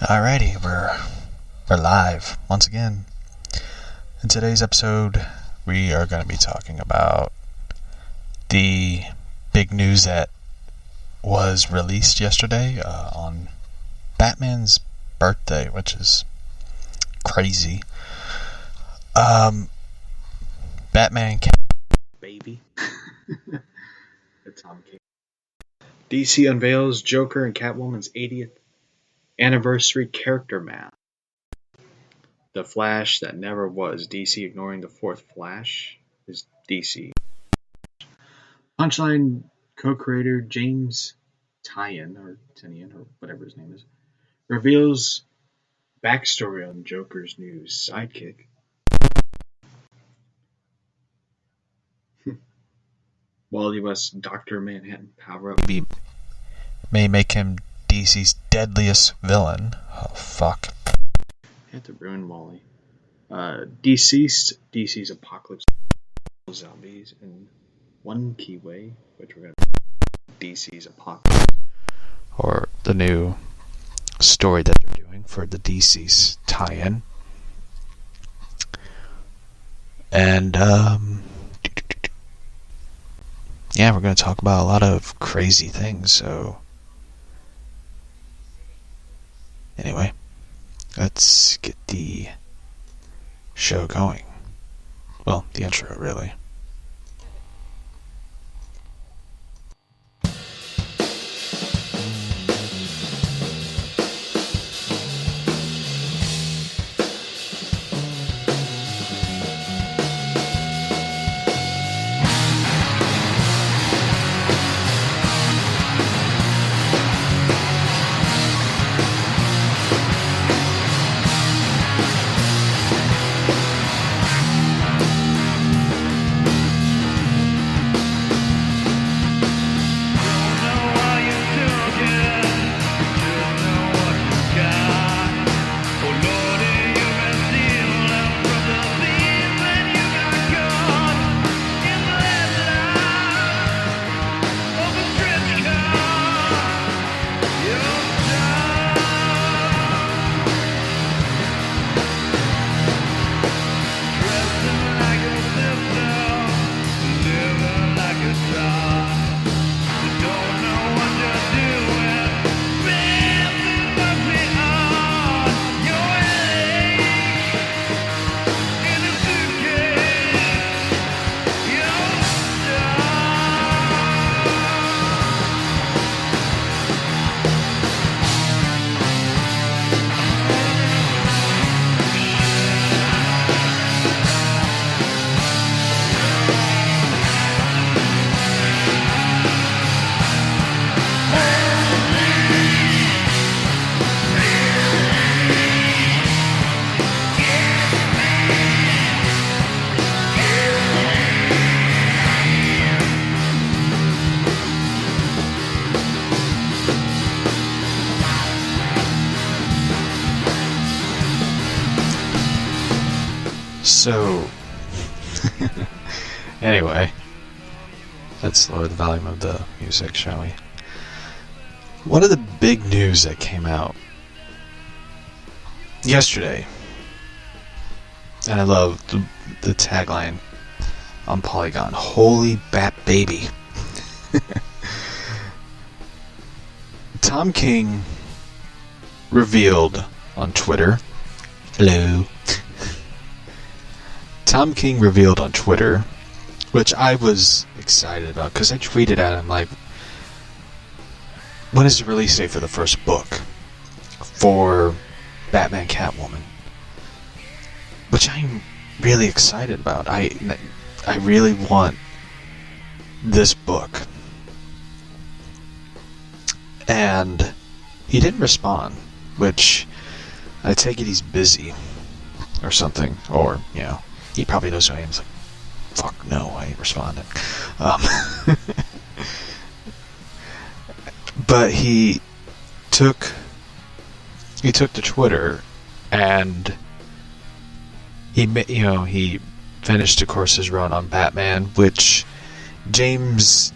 Alrighty, we're live once again. In today's episode, we are going to be talking about the big news that was released yesterday on Batman's birthday, which is crazy. Batman baby. It's Tom King. DC unveils Joker and Catwoman's 80th anniversary character map. The Flash that never was. DC ignoring the fourth Flash is DC. Punchline co-creator James Tinian, or whatever his name is, reveals backstory on Joker's new sidekick. Wally West Dr. Manhattan power-up may make him DC's deadliest villain. Oh, fuck. Had to ruin Wally. DC's apocalypse zombies in one key way, which we're going to DC's apocalypse. Or the new story that they're doing for the DC's tie-in. And, yeah, we're going to talk about a lot of crazy things, so anyway, let's get the show going. Well, the intro, really. So, anyway, let's lower the volume of the music, shall we? One of the big news that came out yesterday, and I love the tagline on Polygon, "Holy Bat Baby." Tom King revealed on Twitter, hello. Tom King revealed on Twitter, which I was excited about, because I tweeted at him, like, when is the release date for the first book for Batman Catwoman? Which I'm really excited about. I really want this book. And he didn't respond, which I take it he's busy or something, or, you know, he probably knows who I am. He's like, fuck no, I ain't responding. But he took to Twitter, and he finished, of course, his run on Batman, which James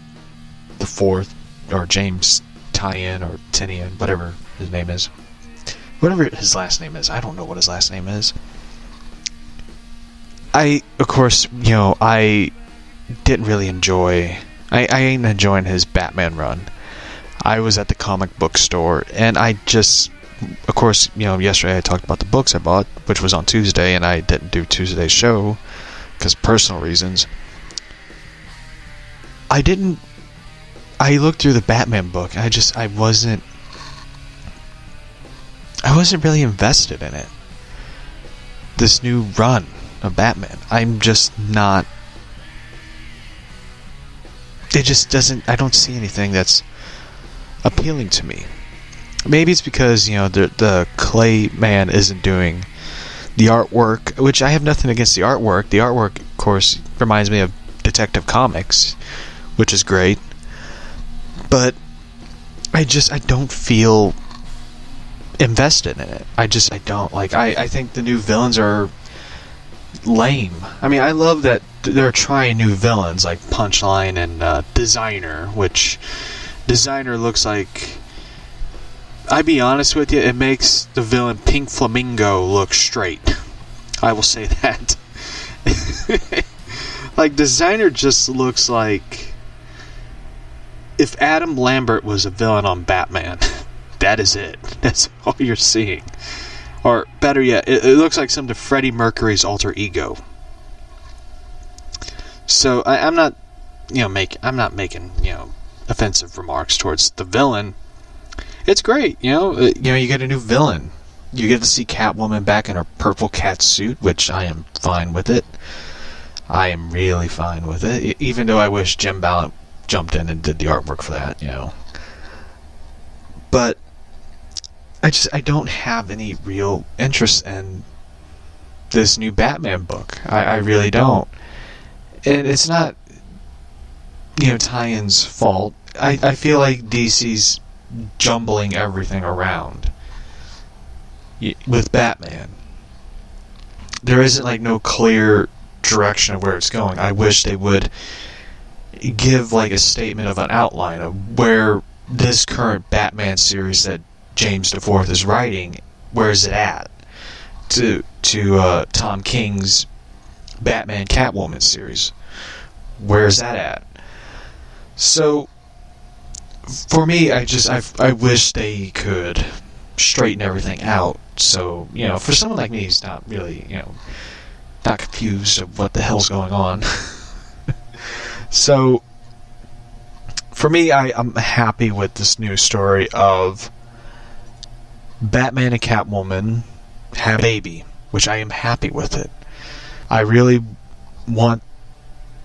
the Fourth, or James Tinian, or Tinian, whatever his name is, whatever his last name is. I don't know what his last name is. I didn't really enjoy... I ain't enjoying his Batman run. I was at the comic book store, and I just... Of course, yesterday I talked about the books I bought, which was on Tuesday, and I didn't do Tuesday's show, because personal reasons. I looked through the Batman book, and I wasn't really invested in it. This new run of Batman. I'm just not... It just doesn't... I don't see anything that's appealing to me. Maybe it's because, the Clay Man isn't doing the artwork, which I have nothing against the artwork. The artwork, of course, reminds me of Detective Comics, which is great. But I don't feel invested in it. I don't. I think the new villains are lame. I mean, I love that they're trying new villains like Punchline and Designer, which Designer looks like... I'll be honest with you, it makes the villain Pink Flamingo look straight. I will say that. Designer just looks like if Adam Lambert was a villain on Batman. That is it. That's all you're seeing. Or better yet, it looks like some of Freddie Mercury's alter ego. So I'm not, making offensive remarks towards the villain. It's great, you get a new villain. You get to see Catwoman back in her purple cat suit, which I am fine with it. I am really fine with it, even though I wish Jim Ballant jumped in and did the artwork for that, But I don't have any real interest in this new Batman book. I really don't. And it's not, Tyion's fault. I feel like DC's jumbling everything around with Batman. There isn't no clear direction of where it's going. I wish they would give a statement of an outline of where this current Batman series that James DeForth is writing, where is it at? To Tom King's Batman Catwoman series, where is that at? So for me, I wish they could straighten everything out. So, for someone like me, he's not really, not confused of what the hell's going on. So, for me, I'm happy with this new story of Batman and Catwoman have a baby, which I am happy with it. I really want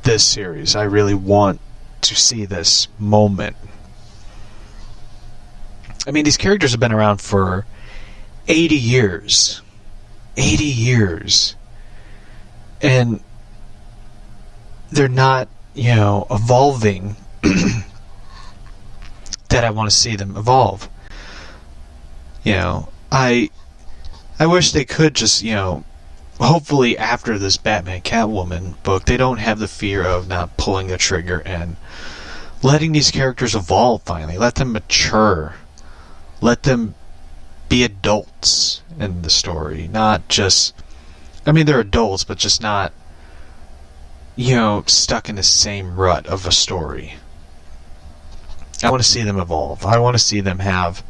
this series. I really want to see this moment. I mean, these characters have been around for 80 years. 80 years. And they're not, evolving that I want to see them evolve. I wish they could just, hopefully after this Batman Catwoman book, they don't have the fear of not pulling the trigger and letting these characters evolve finally. Let them mature. Let them be adults in the story. Not just... they're adults, but just not, stuck in the same rut of a story. I want to see them evolve. I want to see them have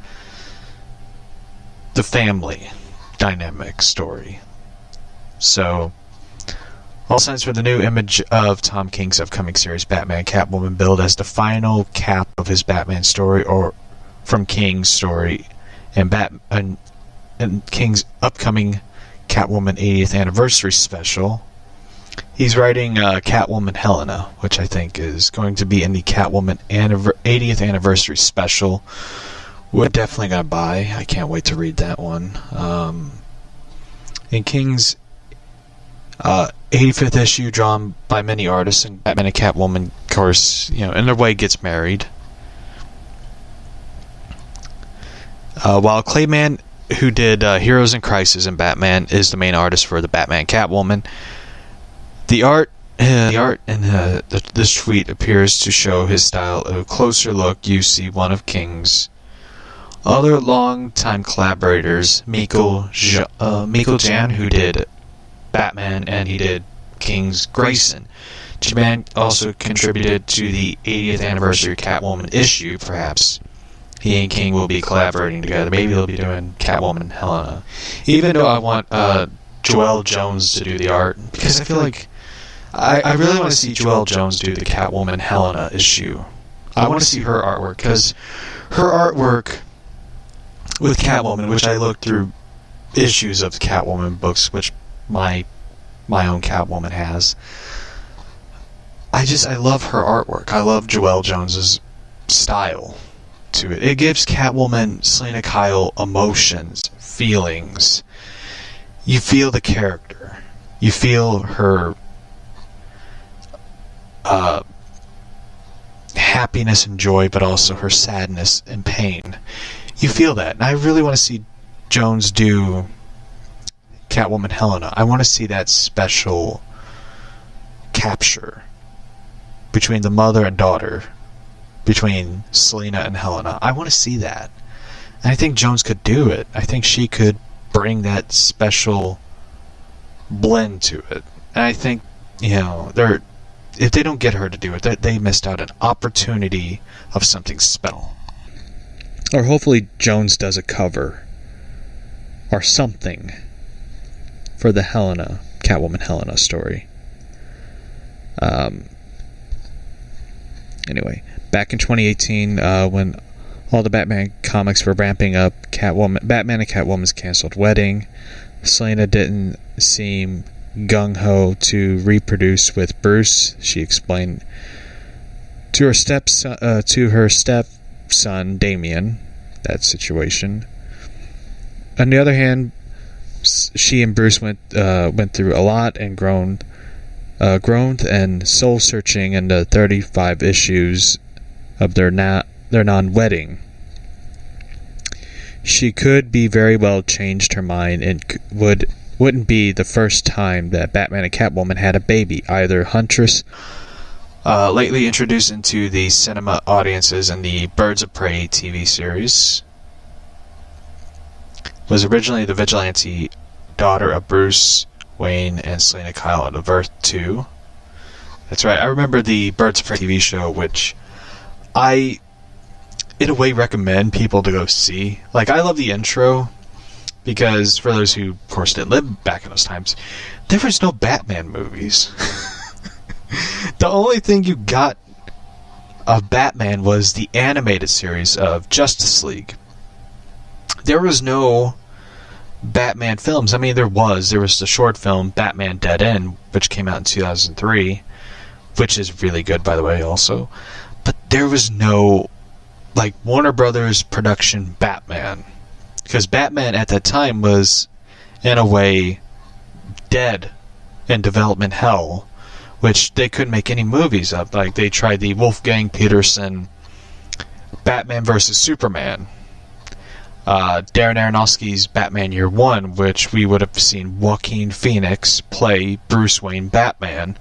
the family dynamic story. So, all signs for the new image of Tom King's upcoming series Batman Catwoman billed as the final cap of his Batman story, or from King's story, and King's upcoming Catwoman 80th anniversary special. He's writing Catwoman Helena, which I think is going to be in the Catwoman 80th anniversary special. We're definitely going to buy. I can't wait to read that one. And King's 85th issue, drawn by many artists, and Batman and Catwoman, of course, in their way gets married. While Clayman, who did Heroes in Crisis and Batman, is the main artist for the Batman Catwoman, the art in this tweet appears to show his style. A closer look, you see one of King's Other long-time collaborators, Michael Jan, who did Batman, and he did King's Grayson. Jan also contributed to the 80th anniversary Catwoman issue. Perhaps he and King will be collaborating together. Maybe they'll be doing Catwoman and Helena. Even though I want Joelle Jones to do the art, because I feel like I really want to see Joelle Jones do the Catwoman Helena issue. I want to see her artwork, because her artwork with Catwoman, which I looked through issues of Catwoman books, which my own Catwoman has. I love her artwork. I love Joelle Jones's style to it. It gives Catwoman, Selena Kyle, emotions, feelings. You feel the character. You feel her happiness and joy, but also her sadness and pain. You feel that. And I really want to see Jones do Catwoman Helena. I want to see that special capture between the mother and daughter, between Selena and Helena. I want to see that. And I think Jones could do it. I think she could bring that special blend to it. And I think, if they don't get her to do it, they missed out an opportunity of something special. Or hopefully Jones does a cover or something for the Catwoman Helena story. Anyway, back in 2018, when all the Batman comics were ramping up, Batman and Catwoman's canceled wedding, Selena didn't seem gung-ho to reproduce with Bruce. She explained to her stepson Damian that situation. On the other hand, she and Bruce went through a lot and groaned and soul searching in the 35 issues of their non-wedding. She could be very well changed her mind and wouldn't be the first time that Batman and Catwoman had a baby either. Huntress, lately introduced into the cinema audiences in the Birds of Prey TV series, was originally the vigilante daughter of Bruce Wayne and Selena Kyle on Earth 2. That's right, I remember the Birds of Prey TV show, which I, in a way, recommend people to go see. Like, I love the intro, because for those who, of course, didn't live back in those times, there was no Batman movies. The only thing you got of Batman was the animated series of Justice League. There was no Batman films. I mean, there was the short film Batman Dead End, which came out in 2003, which is really good, by the way, also. But there was no, Warner Brothers production Batman. Because Batman at that time was, in a way, dead in development hell, which they couldn't make any movies of. They tried the Wolfgang Peterson Batman vs. Superman, Darren Aronofsky's Batman Year One, which we would have seen Joaquin Phoenix play Bruce Wayne Batman.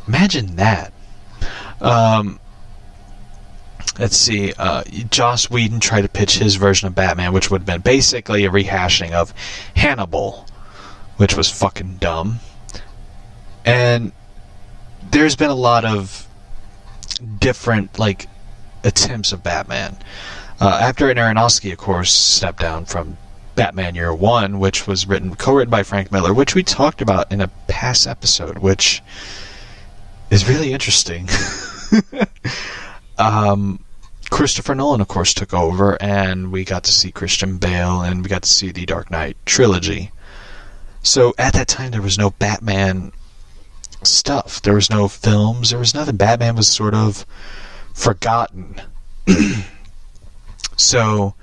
Imagine that. Let's see, Joss Whedon tried to pitch his version of Batman, which would have been basically a rehashing of Hannibal, which was fucking dumb. And there's been a lot of different, attempts of Batman. After Aronofsky, of course, stepped down from Batman Year One, which was co-written by Frank Miller, which we talked about in a past episode, which is really interesting. Christopher Nolan, of course, took over, and we got to see Christian Bale, and we got to see the Dark Knight trilogy. So at that time, there was no Batman stuff. There was no films. There was nothing. Batman was sort of forgotten. So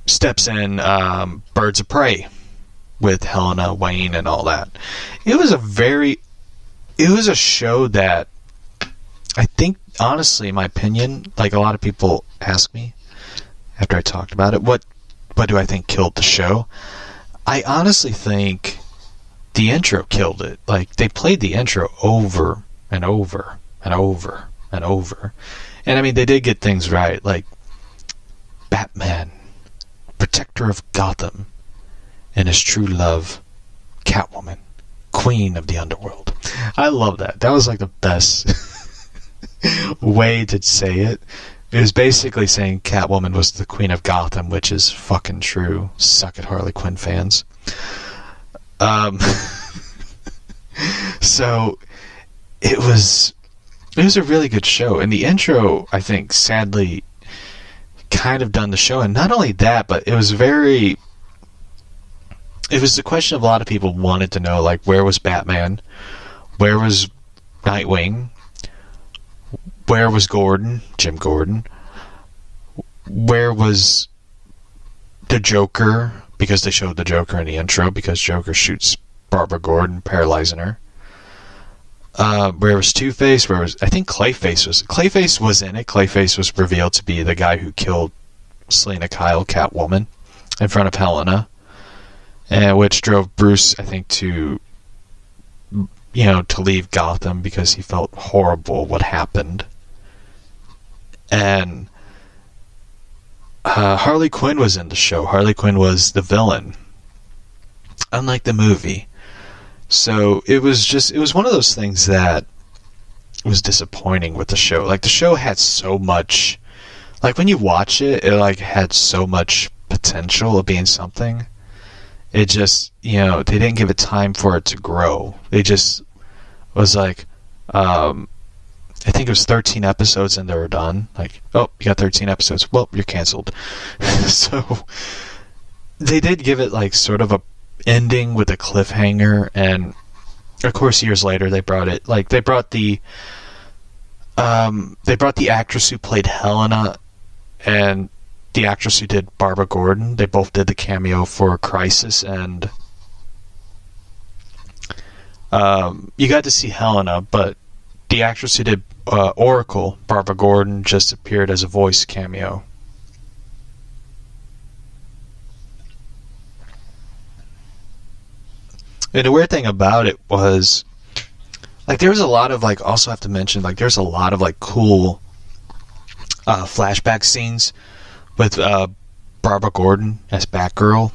steps in Birds of Prey with Helena Wayne and all that. It was a show that I think, honestly, in my opinion, a lot of people ask me after I talked about it, what do I think killed the show? I honestly think the intro killed it. They played the intro over and over and over and over. And I mean, they did get things right. Batman, protector of Gotham, and his true love, Catwoman, queen of the underworld. I love that. That was like the best way to say it. It was basically saying Catwoman was the queen of Gotham, which is fucking true. Suck it, Harley Quinn fans. So it was a really good show, and the intro, I think, sadly, kind of done the show. And not only that, but it was the question of a lot of people wanted to know, like, where was Batman? Where was Nightwing? Where was Gordon? Jim Gordon? Where was the Joker? Because they showed the Joker in the intro, because Joker shoots Barbara Gordon, paralyzing her. Where was Two-Face? I think Clayface was in it. Clayface was revealed to be the guy who killed Selena Kyle, Catwoman, in front of Helena, and which drove Bruce, I think, to leave Gotham because he felt horrible what happened. And Harley Quinn was in the show. Harley Quinn was the villain, unlike the movie. So it was one of those things that was disappointing with the show. Like, the show had so much, like, when you watch it, it like had so much potential of being something. It just, they didn't give it time for it to grow. They just was like, I think it was 13 episodes and they were done. Like, oh, you got 13 episodes. Well, you're canceled. So they did give it like sort of a ending with a cliffhanger, and of course years later they brought the actress who played Helena and the actress who did Barbara Gordon. They both did the cameo for Crisis, and you got to see Helena, but the actress who did Oracle, Barbara Gordon, just appeared as a voice cameo. And the weird thing about it was, like, there was a lot of, like, also have to mention, like, there's a lot of, like, cool flashback scenes with Barbara Gordon as Batgirl.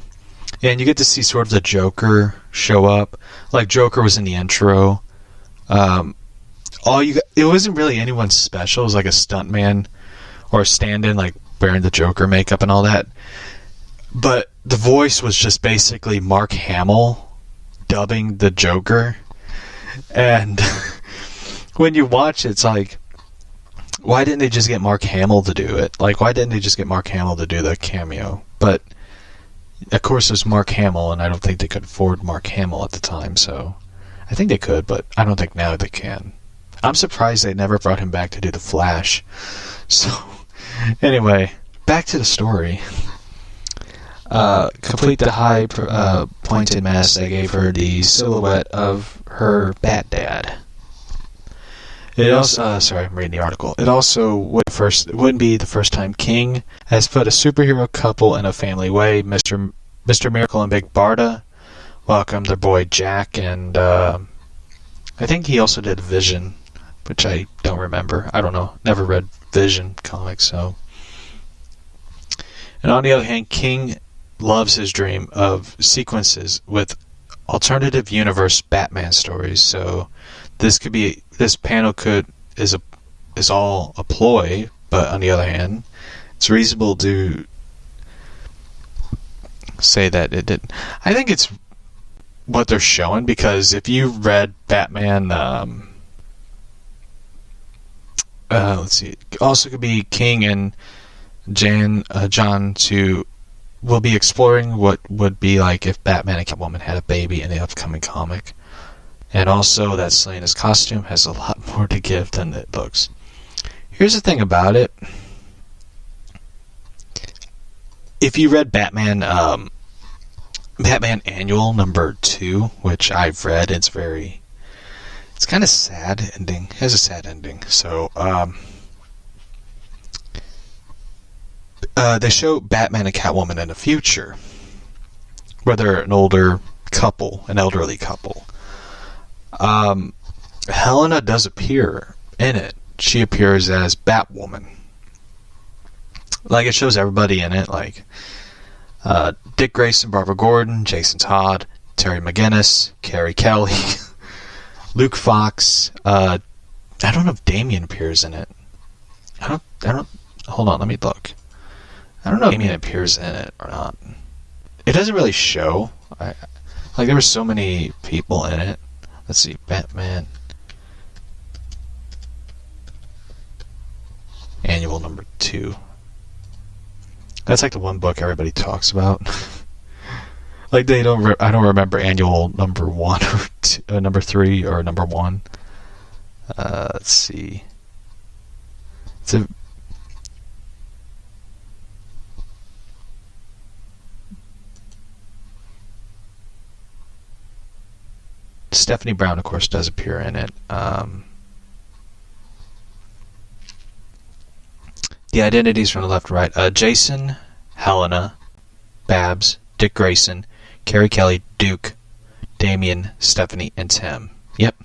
And you get to see sort of the Joker show up. Like, Joker was in the intro. It wasn't really anyone special. It was like a stuntman or a stand-in, like, wearing the Joker makeup and all that. But the voice was just basically Mark Hamill dubbing the Joker. And when you watch it, it's like, why didn't they just get Mark Hamill to do it? Like, why didn't they just get Mark Hamill to do the cameo? But of course there's Mark Hamill, and I don't think they could afford Mark Hamill at the time, so I think they could, but I don't think now they can. I'm surprised they never brought him back to do the Flash. So anyway, back to the story. Complete the high pointed mask that gave her the silhouette of her Bat Dad. It also, sorry, I'm reading the article. It also wouldn't be the first time King has put a superhero couple in a family way. Mr. Miracle and Big Barda welcomed their boy Jack, and I think he also did Vision, which I don't remember. I don't know. Never read Vision comics, so. And on the other hand, King loves his dream of sequences with alternative universe Batman stories. So this panel is all a ploy, but on the other hand, it's reasonable to say that it didn't. I think it's what they're showing, because if you read Batman, let's see, it also could be King and John will be exploring what would be like if Batman and Catwoman had a baby in the upcoming comic. And also that Selena's costume has a lot more to give than it looks. Here's the thing about it. If you read Batman Annual number 2, which I've read, it's kind of sad ending. It has a sad ending. So, they show Batman and Catwoman in the future, where they're an elderly couple. Helena does appear in it. She appears as Batwoman. Like, it shows everybody in it, like Dick Grayson, Barbara Gordon, Jason Todd, Terry McGinnis, Carrie Kelly, Luke Fox. I don't know if Damien appears in it. I don't. Hold on, let me look. I don't know if Damien appears in it or not. It doesn't really show. Like, there were so many people in it. Let's see, Batman Annual number 2. That's like the one book everybody talks about. Like, I don't remember Annual number 1 or number 3 or number 1. Let's see. It's a Stephanie Brown, of course, does appear in it. The identities from the left to right. Jason, Helena, Babs, Dick Grayson, Carrie Kelly, Duke, Damien, Stephanie, and Tim. Yep.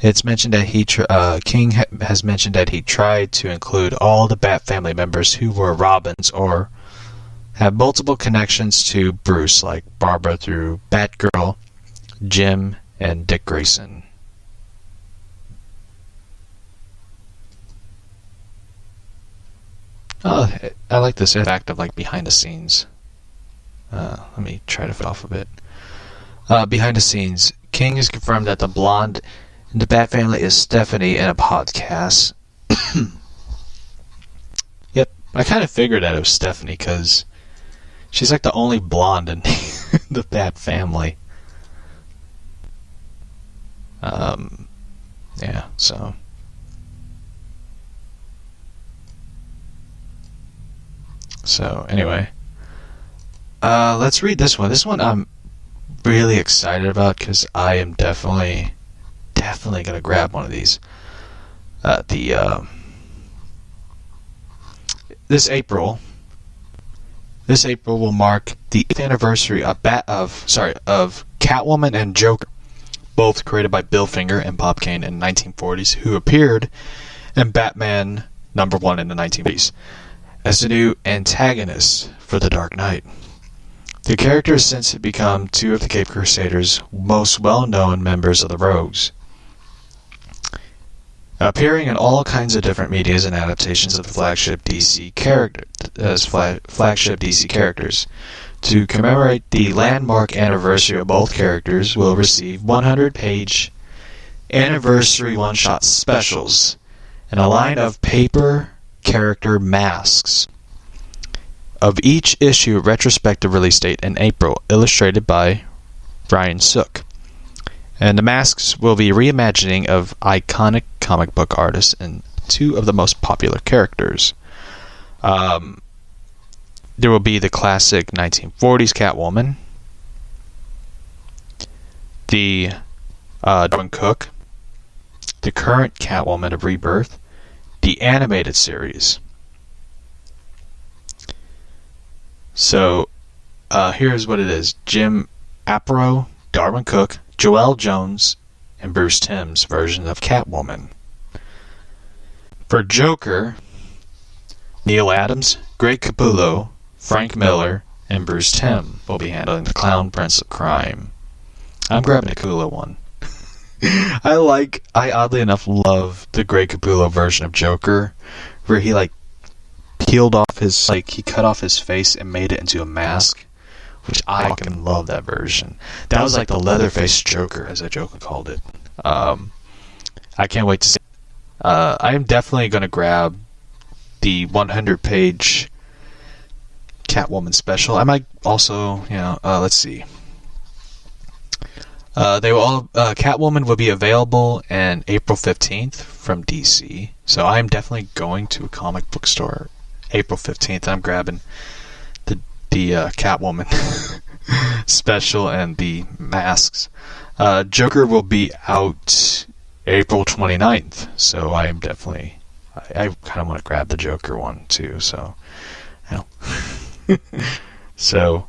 It's mentioned that King has mentioned that he tried to include all the Bat family members who were Robins or have multiple connections to Bruce, like Barbara through Batgirl, Jim, and Dick Grayson. Oh, I like this fact of like behind the scenes. Let me try to fit off of it. Behind the scenes, King has confirmed that the blonde in the Bat family is Stephanie in a podcast. Yep, I kind of figured that it was Stephanie because she's like the only blonde in the Bat family. Yeah, so. So, anyway. Let's read this one. This one I'm really excited about because I am definitely going to grab one of these. This April will mark the 8th anniversary of Catwoman and Joker, both created by Bill Finger and Bob Kane in the 1940s, who appeared in Batman #1 in the 1950s as the new antagonists for The Dark Knight. The characters since have become two of the Cape Crusaders' most well-known members of the Rogues, appearing in all kinds of different medias and adaptations of the flagship DC characters. To commemorate the landmark anniversary of both characters, will receive 100-page anniversary one-shot specials and a line of paper character masks of each issue retrospective release date in April, illustrated by Brian Sook. And the masks will be reimagining of iconic comic book artists and two of the most popular characters. There will be the classic 1940s Catwoman, the Darwin Cook, the current Catwoman of Rebirth, the animated series. So, here's what it is. Jim Aparo, Darwin Cook, Joelle Jones, and Bruce Timm's version of Catwoman. For Joker, Neil Adams, Greg Capullo, Frank Miller, and Bruce Timm will be handling the Clown Prince of Crime. I'm grabbing the Capullo one. I oddly enough love the Greg Capullo version of Joker, where he peeled off he cut off his face and made it into a mask, which I fucking love that version. That was like the Leatherface Joker, as Joker called it. I can't wait to see. I am definitely going to grab the 100-page Catwoman special. I might also, let's see. Catwoman will be available on April 15th from DC. So I'm definitely going to a comic book store April 15th. I'm grabbing the Catwoman special and the masks. Joker will be out April 29th. So I am definitely, I kind of want to grab the Joker one too. So, so,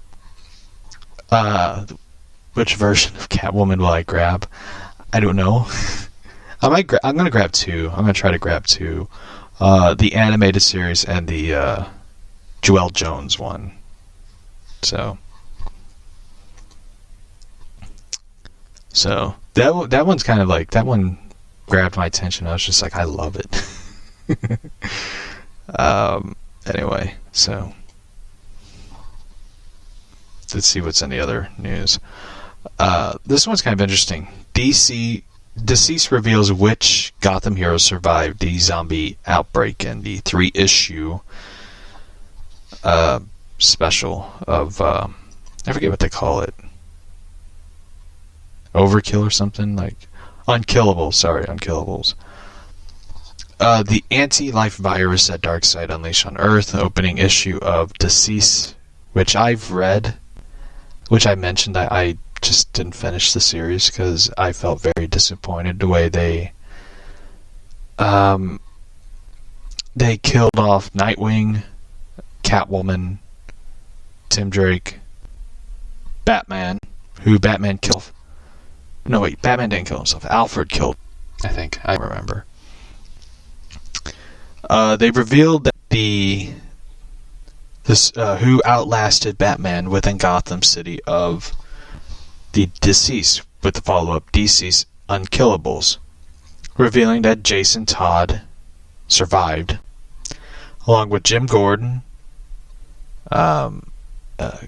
which version of Catwoman will I grab? I don't know. I'm going to grab two. I'm going to try to grab two. the animated series and the Joelle Jones one. So that one's kind of like, that one grabbed my attention. I was just like, I love it. Anyway, so let's see what's in the other news. This one's kind of interesting. Deceased reveals which Gotham heroes survived the zombie outbreak in the 3-issue special of I forget what they call it. Overkill or something, like Unkillables. Sorry, Unkillables. The anti-life virus that Darkseid unleashed on Earth, opening issue of Deceased, which I've read, which I mentioned. I just didn't finish the series because I felt very disappointed the way they killed off Nightwing, Catwoman, Tim Drake, Batman, who Batman killed. No, wait, Batman didn't kill himself. Alfred killed, I think. I remember. They revealed that who outlasted Batman within Gotham City of the Deceased, with the follow-up Deceased Unkillables, revealing that Jason Todd survived, along with Jim Gordon,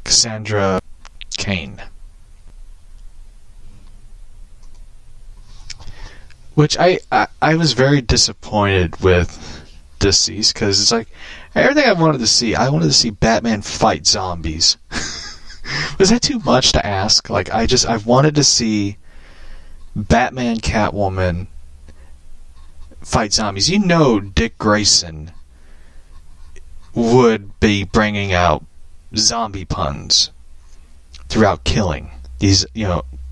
Cassandra Cain. Which I was very disappointed with Deceased, because it's like everything I wanted to see Batman fight zombies. Was that too much to ask? Like, I wanted to see Batman, Catwoman fight zombies. You know, Dick Grayson would be bringing out zombie puns throughout killing these,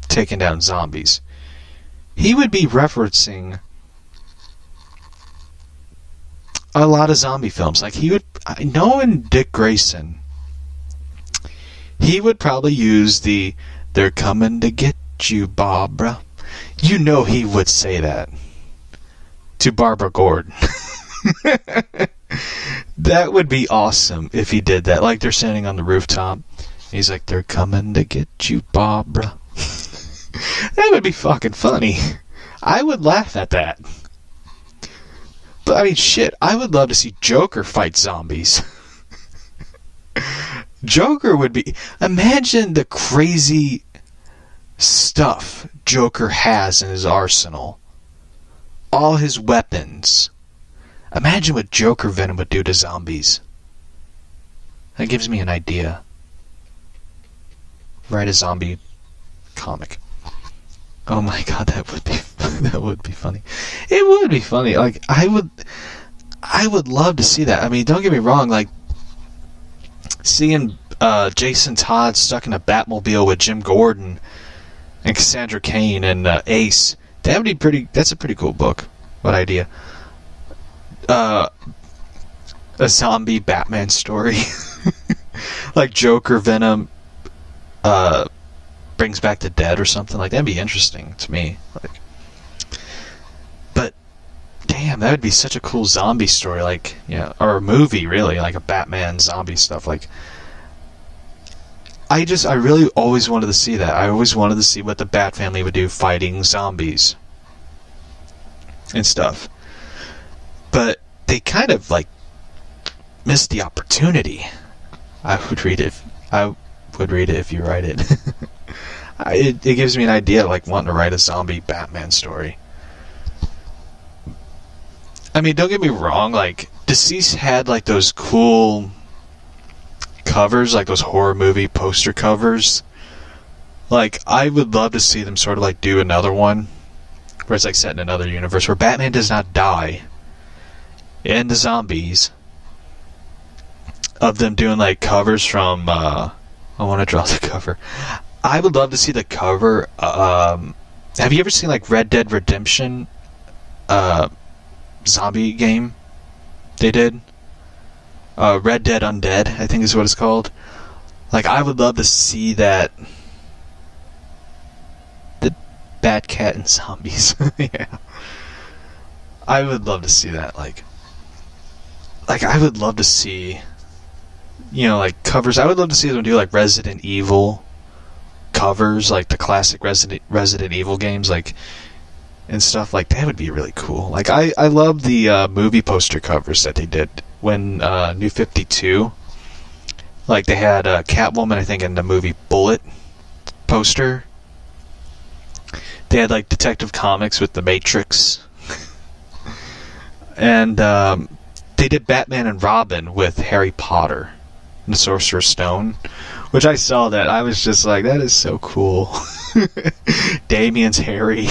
taking down zombies. He would be referencing a lot of zombie films. Like, knowing Dick Grayson, he would probably use "They're coming to get you, Barbara." You know he would say that to Barbara Gordon. That would be awesome if he did that. Like, they're standing on the rooftop. He's like, "They're coming to get you, Barbara." That would be fucking funny. I would laugh at that. But, I mean, shit, I would love to see Joker fight zombies. Joker would be... Imagine the crazy stuff Joker has in his arsenal. All his weapons. Imagine what Joker Venom would do to zombies. That gives me an idea. Write a zombie comic. Oh my god, that would be funny. It would be funny. Like, I would love to see that. I mean, don't get me wrong, like, seeing Jason Todd stuck in a Batmobile with Jim Gordon and Cassandra Cain and Ace, that's a pretty cool book. What idea? A zombie Batman story. Like Joker Venom brings back the dead or something. Like, that'd be interesting to me. Like, but damn, that would be such a cool zombie story. Like, or a movie, really, like a Batman zombie stuff. Like, I really always wanted to see that. I always wanted to see what the Bat family would do fighting zombies and stuff. But they kind of, like, missed the opportunity. I would read it if you write it. It gives me an idea of, like, wanting to write a zombie Batman story. I mean, don't get me wrong, like, Deceased had, like, those cool covers, like those horror movie poster covers. Like, I would love to see them sort of, like, do another one where it's, like, set in another universe where Batman does not die and the zombies, of them doing, like, covers from I want to draw the cover. I would love to see the cover. Have you ever seen, like, Red Dead Redemption zombie game they did? Red Dead Undead, I think is what it's called. Like, I would love to see that. The Batcat and zombies. Yeah. I would love to see that. Like, like, I would love to see, like, covers. I would love to see them do, like, Resident Evil covers, like the classic Resident Evil games, like, and stuff. Like, that would be really cool. Like, I love the movie poster covers that they did when New 52. Like, they had Catwoman, I think, in the movie Bullet poster. They had, like, Detective Comics with the Matrix. And they did Batman and Robin with Harry Potter and the Sorcerer's Stone, which I saw that. I was just like, that is so cool. Damien's Harry.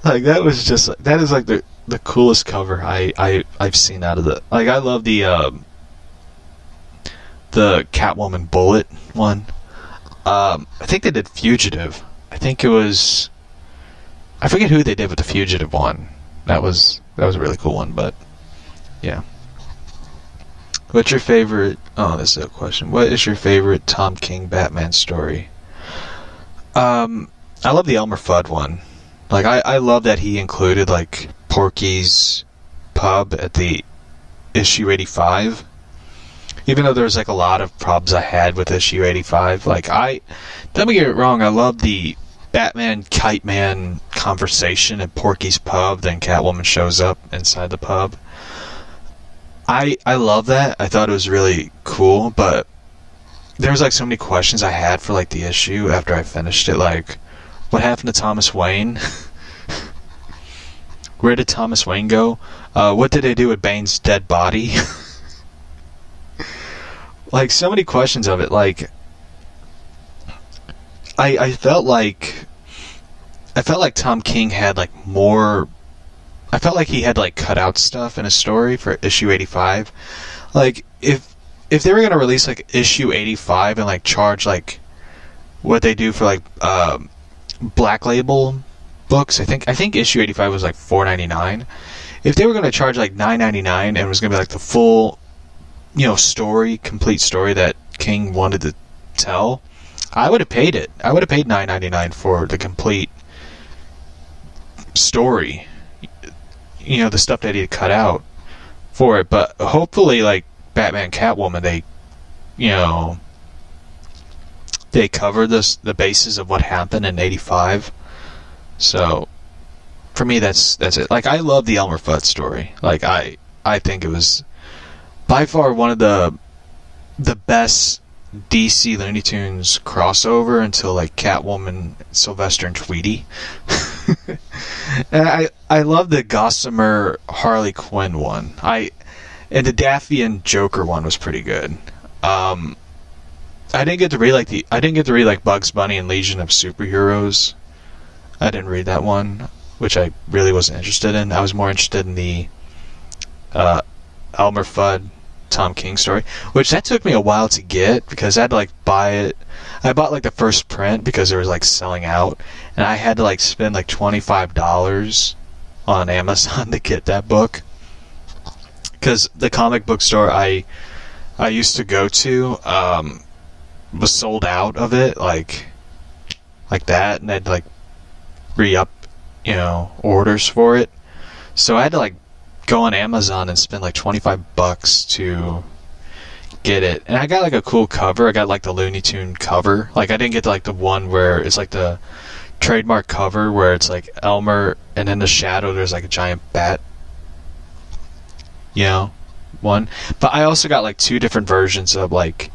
Like, that is like the coolest cover I've seen out of the, like, I love the Catwoman Bullet one. I think they did Fugitive. I think it was, I forget who they did with the Fugitive one. That was a really cool one, but yeah. What's your favorite, oh, this is a question. What is your favorite Tom King Batman story? I love the Elmer Fudd one. Like, I love that he included, like, Porky's pub at the issue 85. Even though there was, like, a lot of problems I had with issue 85. Like, don't get it wrong, I love the Batman Kite Man conversation at Porky's pub, then Catwoman shows up inside the pub. I love that. I thought it was really cool, but there was, like, so many questions I had for, like, the issue after I finished it. Like, what happened to Thomas Wayne? Where did Thomas Wayne go? What did they do with Bane's dead body? Like, so many questions of it. Like, I felt like Tom King had, like, more. I felt like he had, like, cut out stuff in a story for issue 85. Like, if they were gonna release, like, issue 85 and, like, charge, like, what they do for, like, Black Label books, I think issue 85 was, like, $4.99. If they were gonna charge, like, $9.99 and it was gonna be, like, the full, story, complete story that King wanted to tell, I would have paid it. I would have paid $9.99 for the complete story. The stuff that he had cut out for it. But hopefully, like, Batman Catwoman, they cover the basis of what happened in 85. So for me, that's it. Like, I love the Elmer Fudd story. Like, I think it was by far one of the best DC Looney Tunes crossover until, like, Catwoman, Sylvester, and Tweety. And I love the Gossamer Harley Quinn one. And the Daffy and Joker one was pretty good. I didn't get to read like Bugs Bunny and Legion of Superheroes. I didn't read that one, which I really wasn't interested in. I was more interested in the Elmer Fudd Tom King story, which that took me a while to get because I had to, like, buy it. I bought, like, the first print because it was, like, selling out, and I had to, like, spend, like, $25 on Amazon to get that book. Because the comic book store I used to go to was sold out of it, like that, and they'd, like, re-up, orders for it. So I had to, like, go on Amazon and spend, like, $25 to get it. And I got, like, a cool cover. I got, like, the Looney Tune cover. Like, I didn't get, like, the one where it's, like, the trademark cover where it's, like, Elmer, and in the shadow there's, like, a giant bat, one. But I also got, like, two different versions of, like,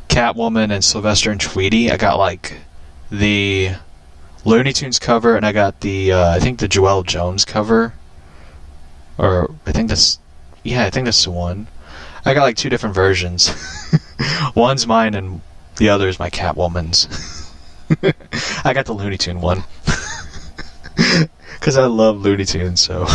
Catwoman and Sylvester and Tweety. I got, like, the Looney Tunes cover, and I got the I think the Joelle Jones cover, or I think that's the one. I got, like, two different versions. One's mine and the other is my Catwoman's. I got the Looney Tune one because I love Looney Tunes. So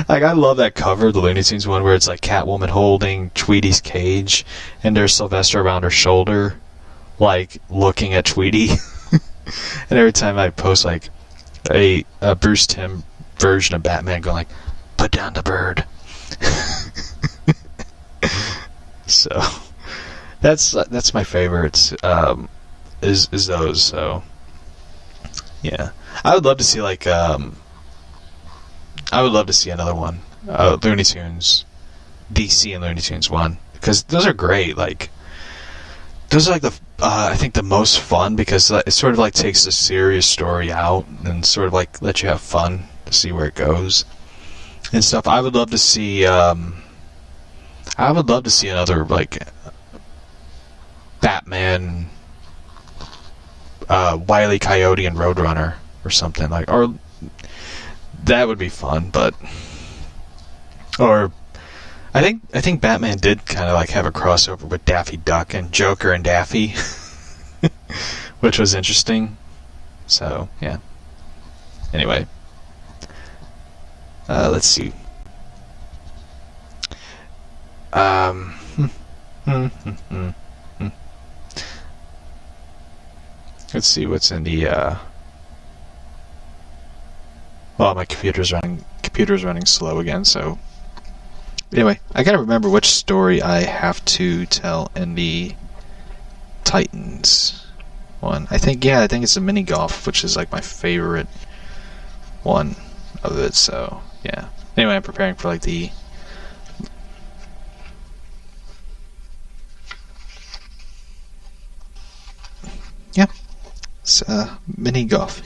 like, I love that cover, the Looney Tunes one, where it's, like, Catwoman holding Tweety's cage and there's Sylvester around her shoulder, like, looking at Tweety. And every time I post, like, a Bruce Timm version of Batman going, like, put down the bird. So that's my favorites, is those. So yeah, I would love to see, like, I would love to see another one. Looney Tunes, DC and Looney Tunes one, because those are great. Like, those are like I think the most fun, because it sort of like takes the serious story out and sort of like lets you have fun to see where it goes and stuff. I would love to see another like Batman, Wile E. Coyote and Roadrunner or something like, or that would be fun. But or I think Batman did kind of like have a crossover with Daffy Duck and Joker and Daffy, which was interesting. So yeah. Anyway, let's see. Let's see what's in the. Well, my computer's running slow again. So anyway, I gotta remember which story I have to tell in the Titans one. I think it's a mini golf, which is like my favorite one of it. So yeah. Anyway, I'm preparing for like the. Yeah. It's mini golf.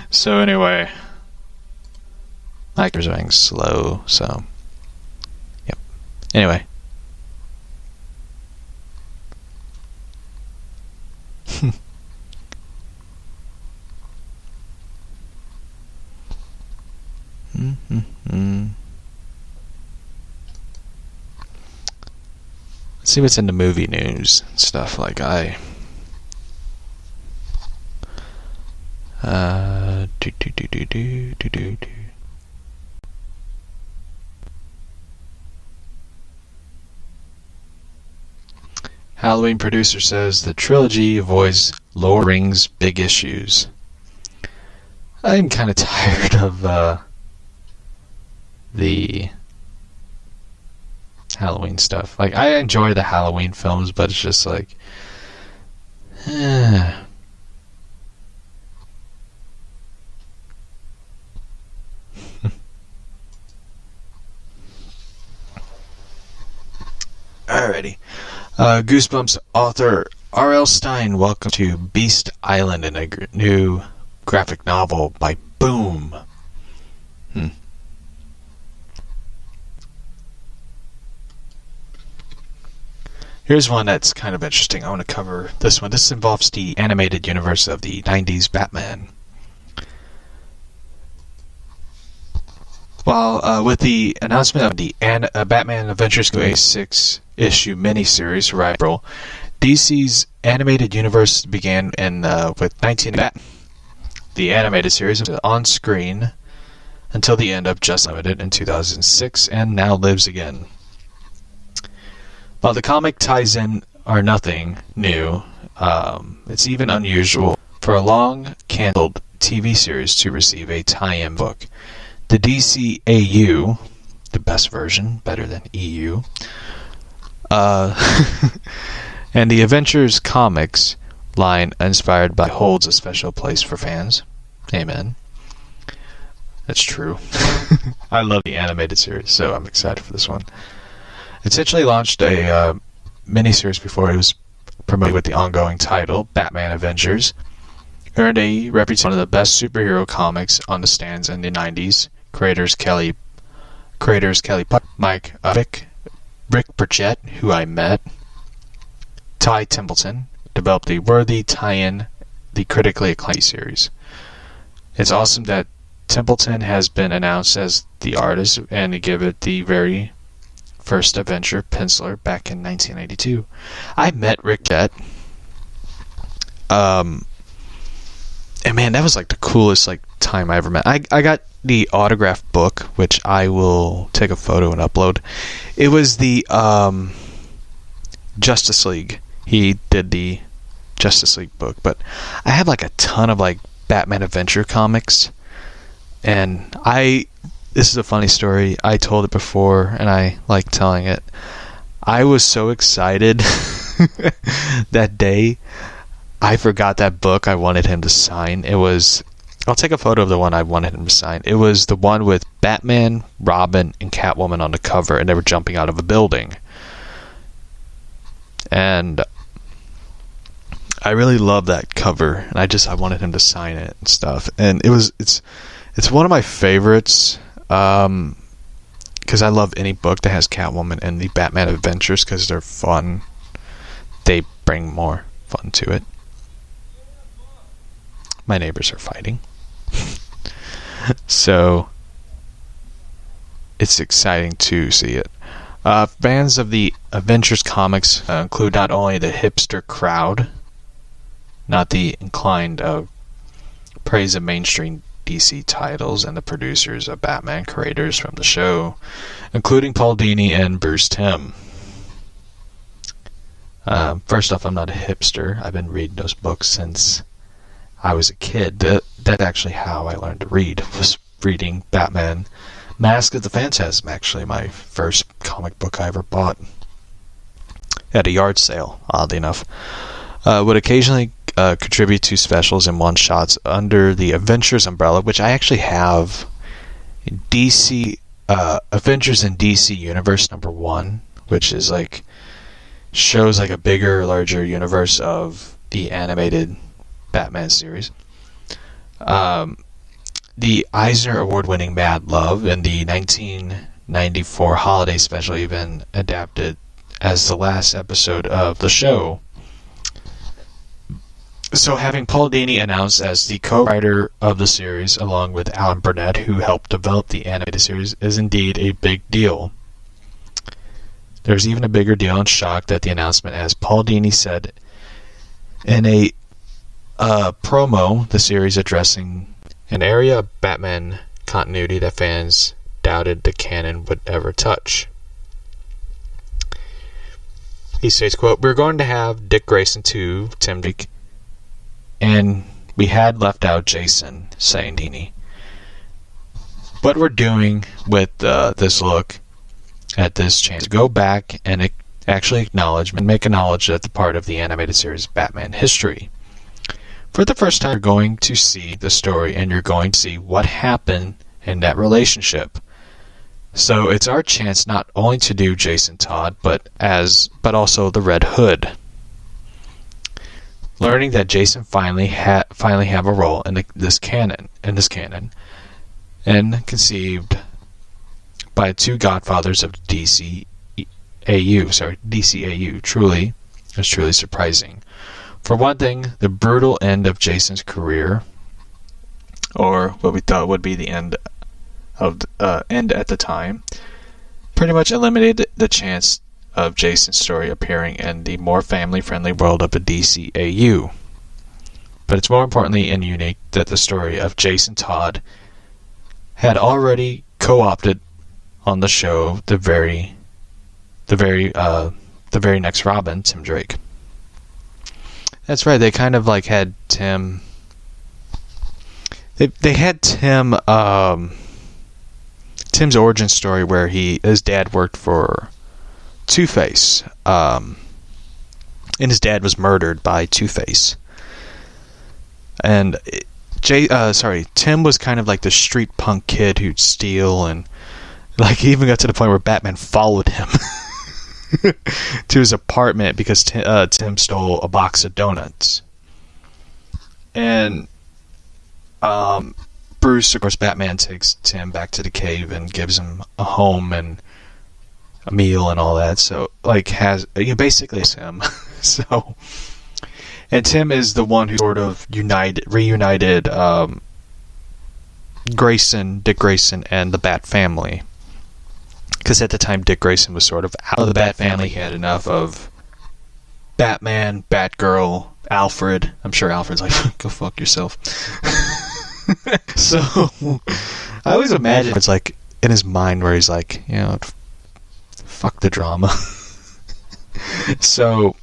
So anyway, my computer's running slow, so yep. Anyway. Let's see what's in the movie news and stuff. Like Halloween producer says the trilogy avoids Lord of the Rings big issues. I'm kind of tired of the Halloween stuff. Like, I enjoy the Halloween films, but it's just like, Alrighty. Goosebumps author R.L. Stine welcome to Beast Island in a new graphic novel by Boom. Here's one that's kind of interesting. I want to cover this one. This involves the animated universe of the 90s Batman. Well, with the announcement of the Batman Adventures a 6-issue miniseries for April, DC's animated universe began with 19 Batman. The animated series was on screen until the end of Just Limited in 2006 and now lives again. While the comic ties in are nothing new, it's even unusual for a long-canceled TV series to receive a tie-in book. The DCAU, the best version, better than EU, and the Adventures comics line inspired by holds a special place for fans. Amen. That's true. I love the animated series, so I'm excited for this one. It essentially launched a miniseries before it was promoted with the ongoing title, Batman Adventures. Earned a reputation one of the best superhero comics on the stands in the 90s. Creators Kelly Puck, Mike Rick Burchett, who I met, Ty Templeton, developed the worthy tie-in, the critically acclaimed series. It's awesome that Templeton has been announced as the artist and to give it the very first adventure penciler back in 1982. I met Rick Burchett. And man, that was like the coolest time I ever met. I got the autographed book, which I will take a photo and upload. It was the Justice League. He did the Justice League book, but I have a ton of Batman Adventure comics, and this is a funny story. I told it before, and I like telling it. I was so excited that day. I forgot that book I wanted him to sign. I'll take a photo of the one I wanted him to sign. It was the one with Batman, Robin, and Catwoman on the cover, and they were jumping out of a building. And I really love that cover, and I wanted him to sign it and stuff. And it's one of my favorites, because I love any book that has Catwoman and the Batman adventures, because they're fun. They bring more fun to it. My neighbors are fighting. So it's exciting to see it. Fans of the Adventures comics include not only the hipster crowd, not the inclined praise of mainstream DC titles, and the producers of Batman creators from the show, including Paul Dini and Bruce Timm. First off, I'm not a hipster. I've been reading those books since I was a kid. That's actually how I learned to read, was reading Batman Mask of the Phantasm, actually my first comic book I ever bought at a yard sale, oddly enough. Would occasionally contribute to specials and one-shots under the Adventures umbrella, which I actually have DC Adventures in DC Universe #1, which is like shows like a bigger, larger universe of the animated Batman series. The Eisner Award-winning Mad Love and the 1994 holiday special even adapted as the last episode of the show. So having Paul Dini announced as the co-writer of the series along with Alan Burnett, who helped develop the animated series, is indeed a big deal. There's even a bigger deal and shock that the announcement, as Paul Dini said in a promo, the series addressing an area of Batman continuity that fans doubted the canon would ever touch. He says, quote, "We're going to have Dick Grayson 2, Tim Drake, and we had left out Jason," saying Dini. What we're doing with this look at this chance, go back and actually acknowledge and make a knowledge that the part of the animated series Batman history. For the first time, you're going to see the story and you're going to see what happened in that relationship. So it's our chance not only to do Jason Todd, but also the Red Hood. Learning that Jason finally have a role in this canon, and conceived by two godfathers of DCAU. Truly, it was truly surprising. For one thing, the brutal end of Jason's career, or what we thought would be the end at the time, pretty much eliminated the chance of Jason's story appearing in the more family-friendly world of the DCAU. But it's more importantly and unique that the story of Jason Todd had already co-opted on the show the very next Robin, Tim Drake. That's right. They kind of like had Tim. They had Tim. Tim's origin story where his dad worked for Two-Face, and his dad was murdered by Two-Face. And Tim was kind of like the street punk kid who'd steal, and like he even got to the point where Batman followed him to his apartment because Tim stole a box of donuts. And Bruce, of course, Batman takes Tim back to the cave and gives him a home and a meal and all that. So, like, basically it's him. So, and Tim is the one who sort of reunited Dick Grayson, and the Bat family. Because at the time, Dick Grayson was sort of out of the Bat family. He had enough of Batman, Batgirl, Alfred. I'm sure Alfred's like, go fuck yourself. So, I always imagine it's like in his mind where he's like, fuck the drama. So,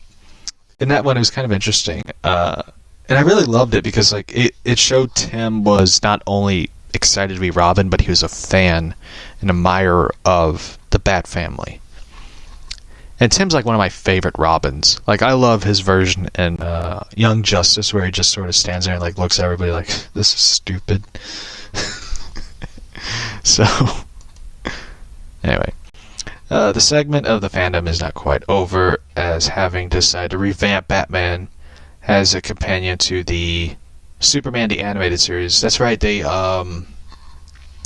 in that one, it was kind of interesting. And I really loved it because like it showed Tim was not only excited to be Robin, but he was a fan and admirer of the Bat family. And Tim's like one of my favorite Robins. Like, I love his version in Young Justice, where he just sort of stands there and like looks at everybody like, this is stupid. So, anyway. The segment of the fandom is not quite over, as having decided to revamp Batman as a companion to the Superman the Animated Series. That's right, they, how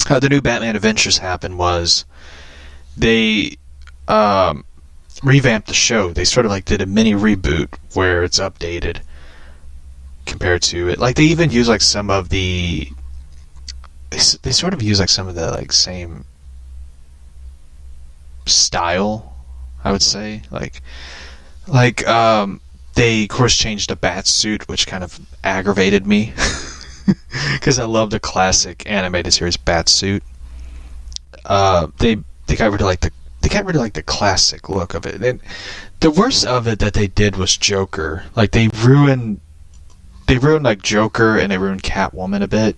the new Batman Adventures happened was, they, revamped the show. They sort of like did a mini reboot where it's updated compared to it. Like, they even use like some of the, they sort of use like some of the like same style, I would say. Like they of course changed the bat suit, which kind of aggravated me because I love the classic animated series bat suit. They got rid of like the classic look of it. And the worst of it that they did was Joker. Like, they ruined like Joker, and they ruined Catwoman a bit.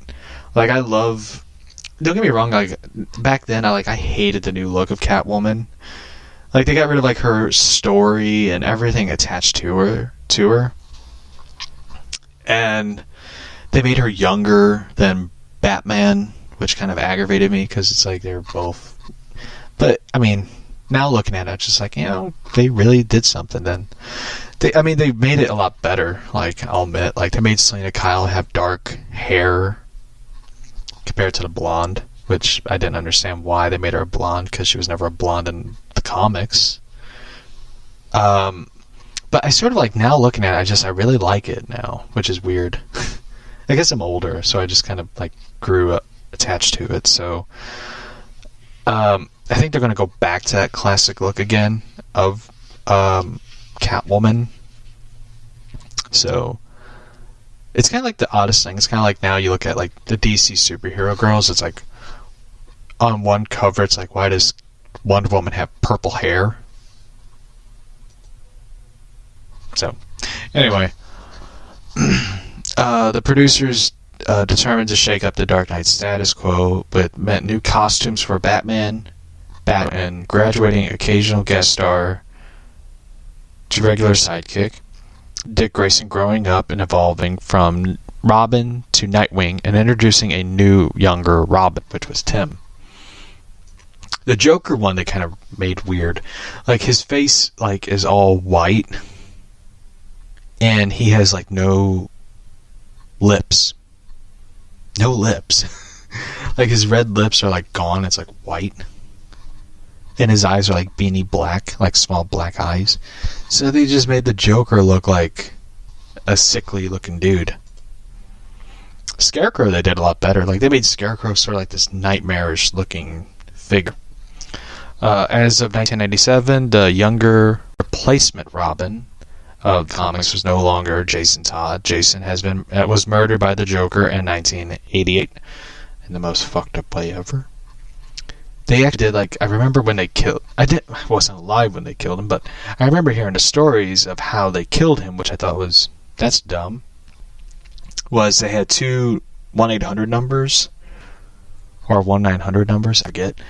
Like, don't get me wrong, like, back then I hated the new look of Catwoman. Like, they got rid of like her story and everything attached to her. And they made her younger than Batman, which kind of aggravated me because it's like they're both. But I mean, now looking at it, it's just like, they really did something then. They made it a lot better. Like, I'll admit, like, they made Selena Kyle have dark hair compared to the blonde, which I didn't understand why they made her a blonde, because she was never a blonde in the comics. But I sort of like, now looking at it, I really like it now, which is weird. I guess I'm older, so I just kind of like grew up attached to it. So I think they're going to go back to that classic look again of Catwoman. So it's kind of like the oddest thing. It's kind of like, now you look at like the DC superhero girls, it's like on one cover it's like, why does Wonder Woman have purple hair? So anyway, the producers determined to shake up the Dark Knight status quo, but meant new costumes for Batman, graduating occasional guest star to regular sidekick, Dick Grayson growing up and evolving from Robin to Nightwing, and introducing a new, younger Robin, which was Tim. The Joker one they kind of made weird. Like, his face like is all white, and he has like no lips. No lips. Like, his red lips are like gone. It's like white. And his eyes are like beanie black, like small black eyes. So they just made the Joker look like a sickly looking dude. Scarecrow they did a lot better. Like, they made Scarecrow sort of like this nightmarish looking figure. As of 1997, the younger replacement Robin of the comics was no longer Jason Todd. Jason was murdered by the Joker in 1988 in the most fucked up way ever. They actually did, like, I remember when they killed, I wasn't alive when they killed him, but I remember hearing the stories of how they killed him, which I thought that's dumb. Was they had two 1-800 numbers, or 1-900 numbers, I forget.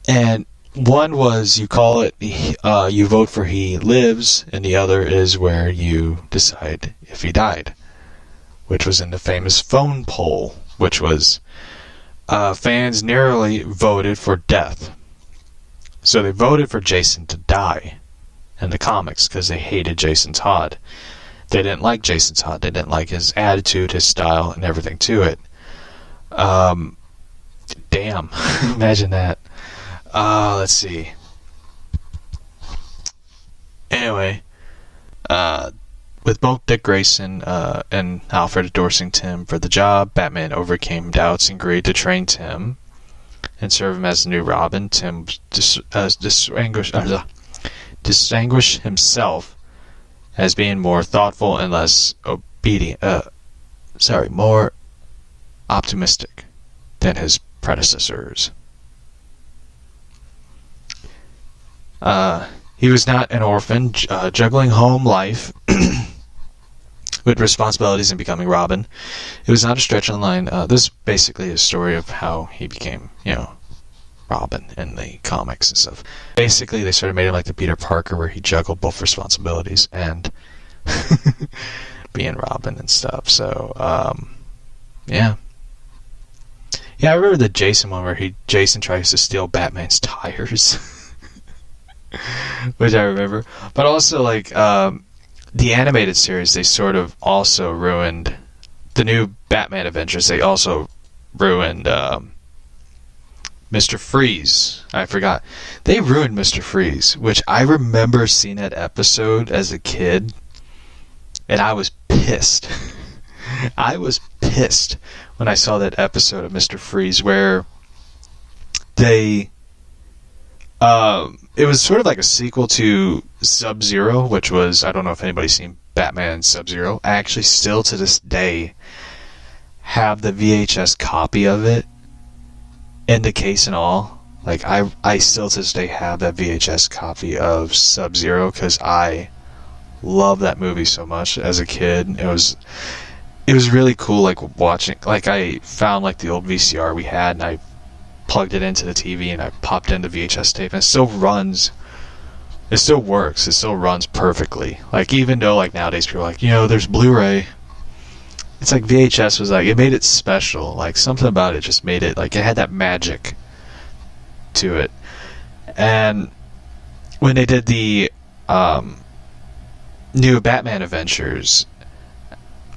And one was, you call it, you vote for he lives, and the other is where you decide if he died, which was in the famous phone poll, which was, fans narrowly voted for death. So they voted for Jason to die in the comics because they hated Jason Todd. They didn't like Jason Todd. They didn't like his attitude, his style, and everything to it. Damn. Imagine that. Let's see. Anyway, with both Dick Grayson and Alfred endorsing Tim for the job, Batman overcame doubts and agreed to train Tim and serve him as the new Robin. Tim distinguished himself as being more thoughtful and less more optimistic than his predecessors. He was not an orphan, juggling home life with responsibilities and becoming Robin. It was not a stretch on the line. This is basically a story of how he became, Robin in the comics and stuff. Basically, they sort of made him like the Peter Parker, where he juggled both responsibilities and being Robin and stuff. So, yeah. Yeah, I remember the Jason one where Jason tries to steal Batman's tires. Which I remember. But also, like, the animated series, they sort of also ruined the new Batman Adventures. They also ruined Mr. Freeze. I forgot. They ruined Mr. Freeze, which I remember seeing that episode as a kid, and I was pissed. I was pissed when I saw that episode of Mr. Freeze where they... it was sort of like a sequel to Sub-Zero, which was... I don't know if anybody's seen Batman Sub-Zero. I actually still, to this day, have the VHS copy of it in the case and all. Like, I still to this day have that VHS copy of Sub-Zero because I love that movie so much as a kid. It was really cool, like, watching. Like, I found, like, the old VCR we had, and I plugged it into the TV, and I popped in the VHS tape, and it still runs. It still works. It still runs perfectly. Like, even though, like, nowadays people are like, there's Blu-ray. It's like VHS was like, it made it special. Like, something about it just made it, like, it had that magic to it. And when they did the new Batman Adventures,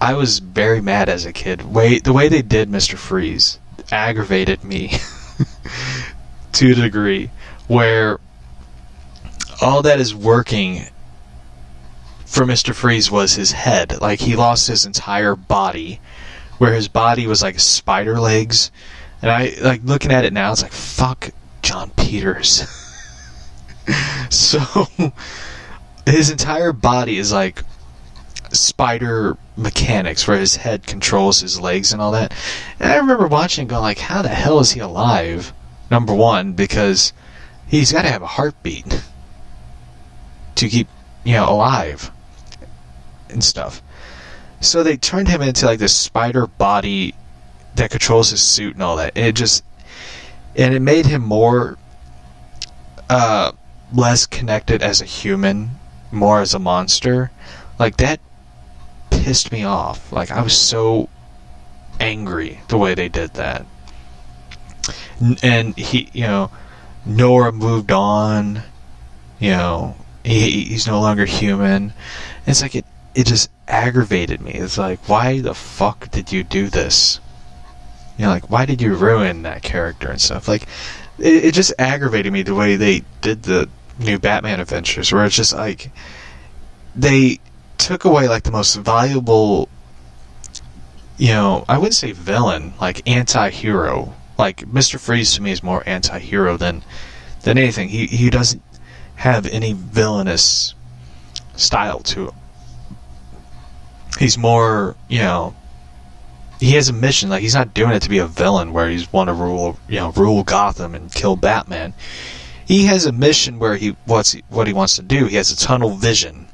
I was very mad as a kid. The way they did Mr. Freeze aggravated me to a degree where all that is working for Mr. Freeze was his head. Like, he lost his entire body, where his body was like spider legs. And I, like, looking at it now, it's like, fuck John Peters. So his entire body is like spider mechanics, where his head controls his legs and all that. And I remember watching and going, like, how the hell is he alive? Number one, because he's got to have a heartbeat to keep, alive and stuff. So they turned him into, like, this spider body that controls his suit and all that. And it made him more less connected as a human, more as a monster. Like, that pissed me off. Like, I was so angry the way they did that. And he, Nora moved on. He's no longer human. And it's like, it just aggravated me. It's like, why the fuck did you do this? Like, why did you ruin that character and stuff? Like, it just aggravated me the way they did the new Batman Adventures, where it's just like, they took away, like, the most valuable, I wouldn't say villain, like, anti-hero. Like, Mr. Freeze to me is more anti-hero than anything. He doesn't have any villainous style to him. He's more, he has a mission. Like, he's not doing it to be a villain where he's want to rule Gotham and kill Batman. He has a mission where what he wants to do. He has a tunnel vision.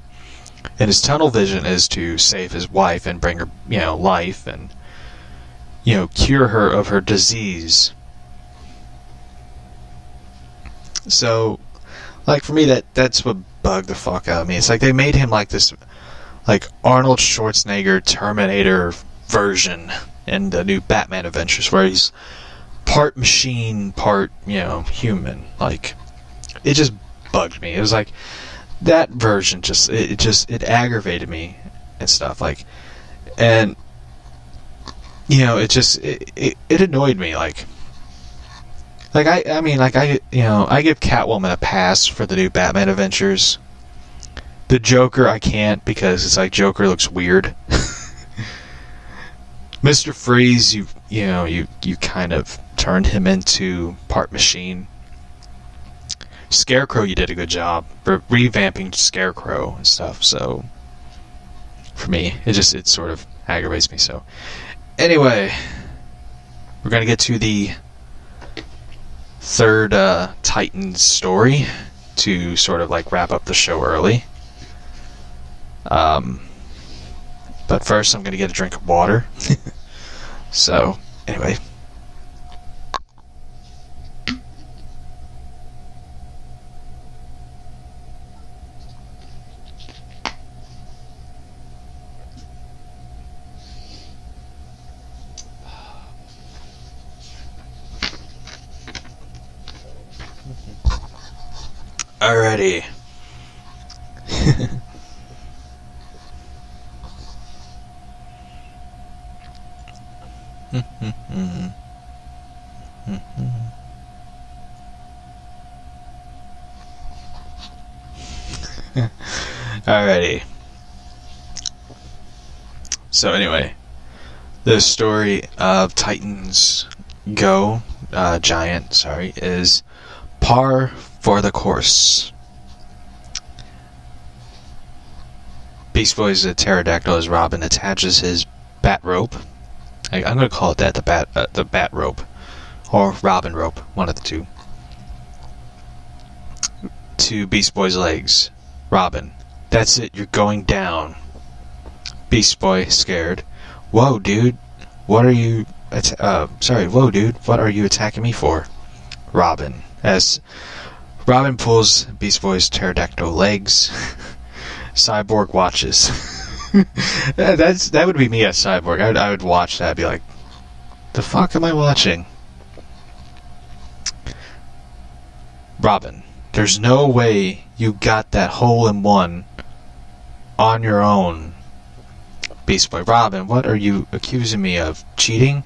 And his tunnel vision is to save his wife and bring her, life and, cure her of her disease. So, like, for me, that's what bugged the fuck out of me. It's like they made him like this, like, Arnold Schwarzenegger Terminator version in the new Batman Adventures, where he's part machine, part, human. Like, it just bugged me. It was like, that version it aggravated me and stuff. Like, and, it annoyed me. I give Catwoman a pass for the new Batman Adventures. The Joker, I can't, because it's like, Joker looks weird. Mr. Freeze, you kind of turned him into part machine. Scarecrow, you did a good job revamping Scarecrow and stuff. So, for me, it sort of aggravates me. So, anyway, we're gonna get to the third Titans story to sort of, like, wrap up the show early. But first, I'm gonna get a drink of water. So, anyway. Alrighty. Alrighty. So anyway, the story of Titans Go, Giant, is par for the course. Beast Boy's pterodactyl as Robin attaches his bat rope. I'm going to call it that, the bat rope, or Robin rope, one of the two, to Beast Boy's legs. Robin, that's it, you're going down. Beast Boy, scared. Whoa, dude, what are you... whoa, dude, what are you attacking me for? Robin, as Robin pulls Beast Boy's pterodactyl legs. Cyborg watches. That would be me as Cyborg. I would watch that and be like, the fuck am I watching? Robin, there's no way you got that hole in one on your own. Beast Boy, Robin, what are you accusing me of? Cheating?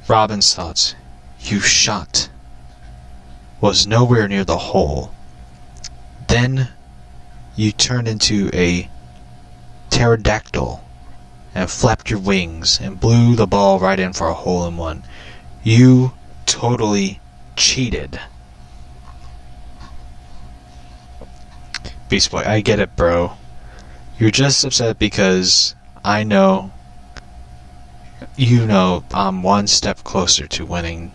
Robin's thoughts. You shot was nowhere near the hole. Then you turned into a pterodactyl and flapped your wings and blew the ball right in for a hole in one. You totally cheated. Beast Boy, I get it, bro. You're just upset because I know, I'm one step closer to winning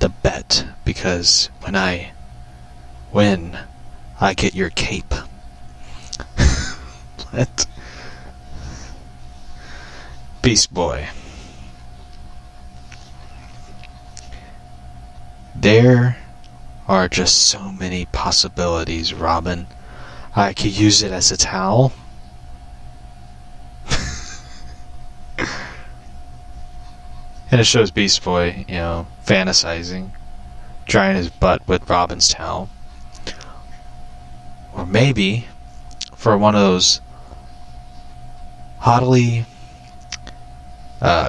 the bet, because when I win, I get your cape. What? Beast Boy. There are just so many possibilities, Robin. I could use it as a towel. And it shows Beast Boy, fantasizing, drying his butt with Robin's towel. Or maybe, for one of those haughtily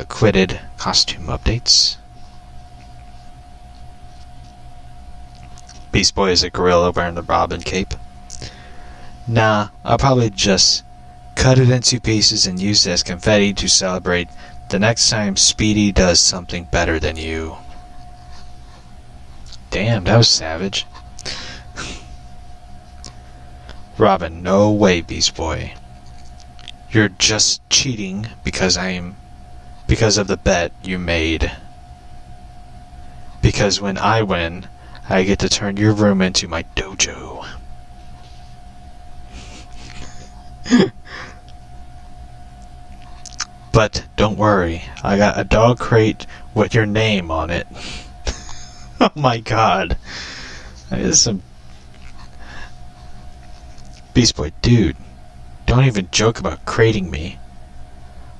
quitted costume updates. Beast Boy is a gorilla wearing the Robin cape. Nah, I'll probably just cut it into pieces and use it as confetti to celebrate the next time Speedy does something better than you. Damn, that was savage. Robin, no way, Beast Boy. You're just cheating because of the bet you made. Because when I win, I get to turn your room into my dojo. But don't worry, I got a dog crate with your name on it. Oh my god. That is some... Beast Boy, dude, don't even joke about crating me.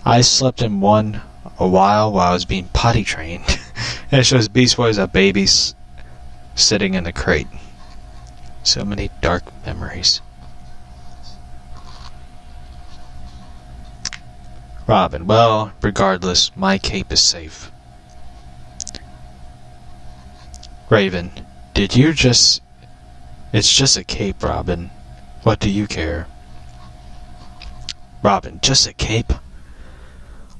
I slept in one a while I was being potty trained. And it shows Beast Boy as a baby sitting in the crate. So many dark memories. Robin, well, regardless, my cape is safe. Raven, did you just... It's just a cape, Robin. What do you care? Robin, just a cape?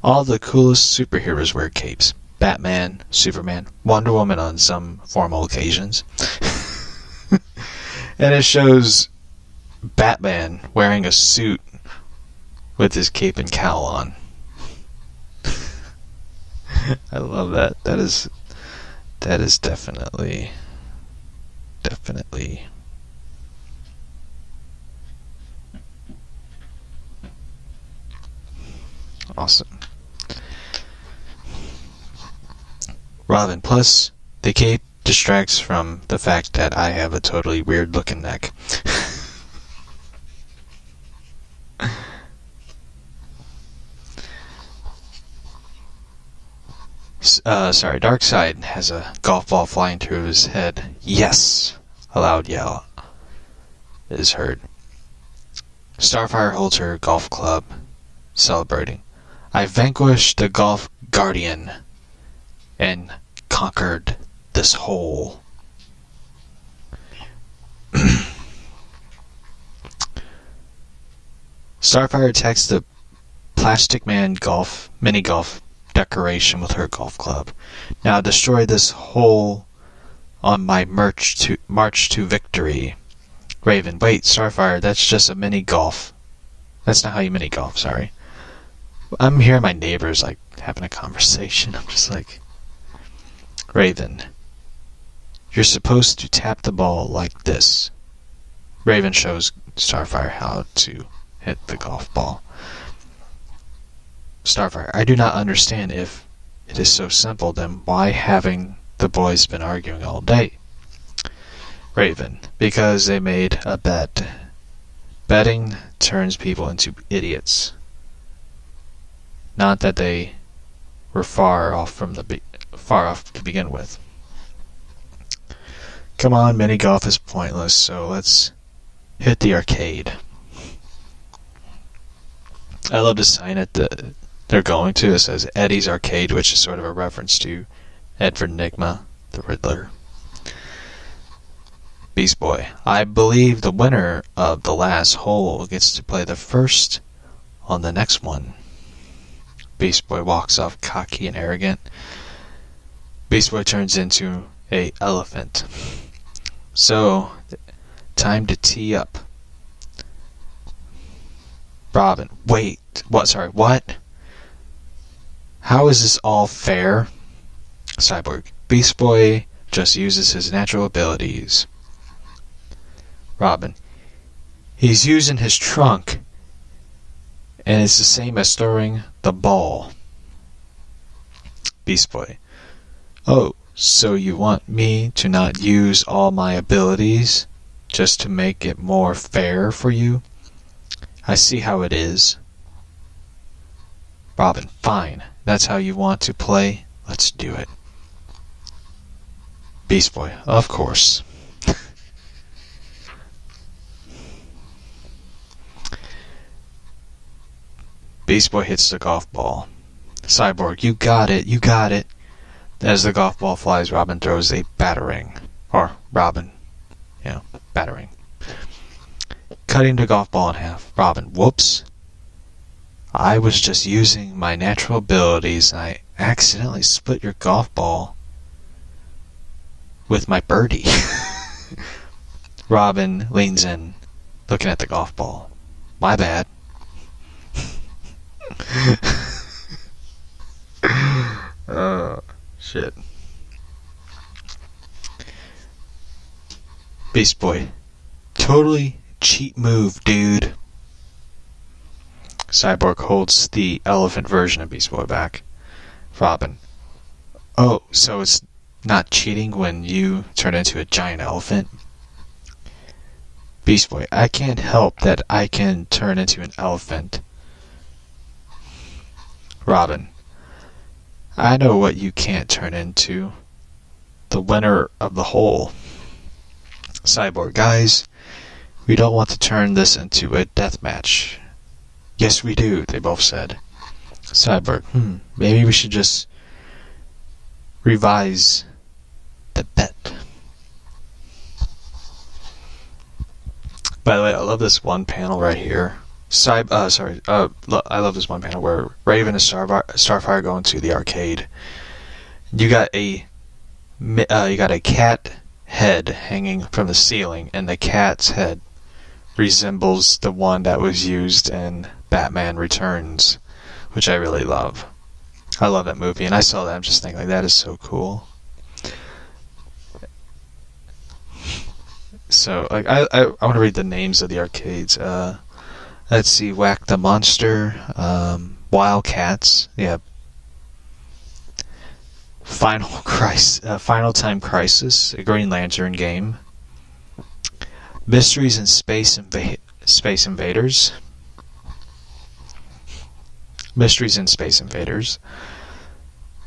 All the coolest superheroes wear capes. Batman, Superman, Wonder Woman on some formal occasions. And it shows Batman wearing a suit with his cape and cowl on. I love that. That is definitely awesome. Robin, plus the cape distracts from the fact that I have a totally weird looking neck. Darkseid has a golf ball flying through his head. Yes! A loud yell is heard. Starfire holds her golf club, celebrating. I vanquished the golf guardian and conquered this hole. Starfire attacks the Plastic Man mini golf decoration with her golf club. Now destroy this hole on my march to victory. Raven, wait, Starfire, that's just a mini golf. That's not how you mini golf, sorry. I'm hearing my neighbors like having a conversation. I'm just like, Raven, you're supposed to tap the ball like this. Raven shows Starfire how to hit the golf ball. Starfire, I do not understand. If it is so simple, then why haven't the boys been arguing all day? Raven, because they made a bet. Betting turns people into idiots. Not that they were far off to begin with. Come on, mini golf is pointless, so let's hit the arcade. I love the sign that they're going to. It says Eddie's Arcade, which is sort of a reference to Edward Nygma, the Riddler. Beast Boy, I believe the winner of the last hole gets to play the first on the next one. Beast Boy walks off cocky and arrogant. Beast Boy turns into a elephant. So, time to tee up. Robin, wait, what? How is this all fair? Cyborg, Beast Boy just uses his natural abilities. Robin, he's using his trunk, and it's the same as throwing the ball. Beast Boy, oh, so you want me to not use all my abilities just to make it more fair for you? I see how it is. Robin, fine. That's how you want to play? Let's do it. Beast Boy, of course. Beast Boy hits the golf ball. Cyborg, you got it. As the golf ball flies, Robin throws a battering. Battering. Cutting the golf ball in half. Robin, whoops. I was just using my natural abilities and I accidentally split your golf ball with my birdie. Robin leans in, looking at the golf ball. My bad. Oh, shit. Beast Boy, totally cheat move, dude. Cyborg holds the elephant version of Beast Boy back. Robin, oh, so it's not cheating when you turn into a giant elephant? Beast Boy, I can't help that I can turn into an elephant. Robin, I know what you can't turn into. The winner of the hole. Cyborg, guys, we don't want to turn this into a death match. Yes, we do, they both said. Cyborg, maybe we should just revise the bet. By the way, I love this one panel right here. I love this one panel where Raven and Starfire go into the arcade. You got a cat head hanging from the ceiling, and the cat's head resembles the one that was used in Batman Returns, which I really love. I love that movie, and I saw that. I'm just thinking, like, that is so cool. So, like, I want to read the names of the arcades. Let's see, Whack the Monster, Wildcats, yeah. Final Time Crisis, a Green Lantern game. Mysteries in Space Invaders.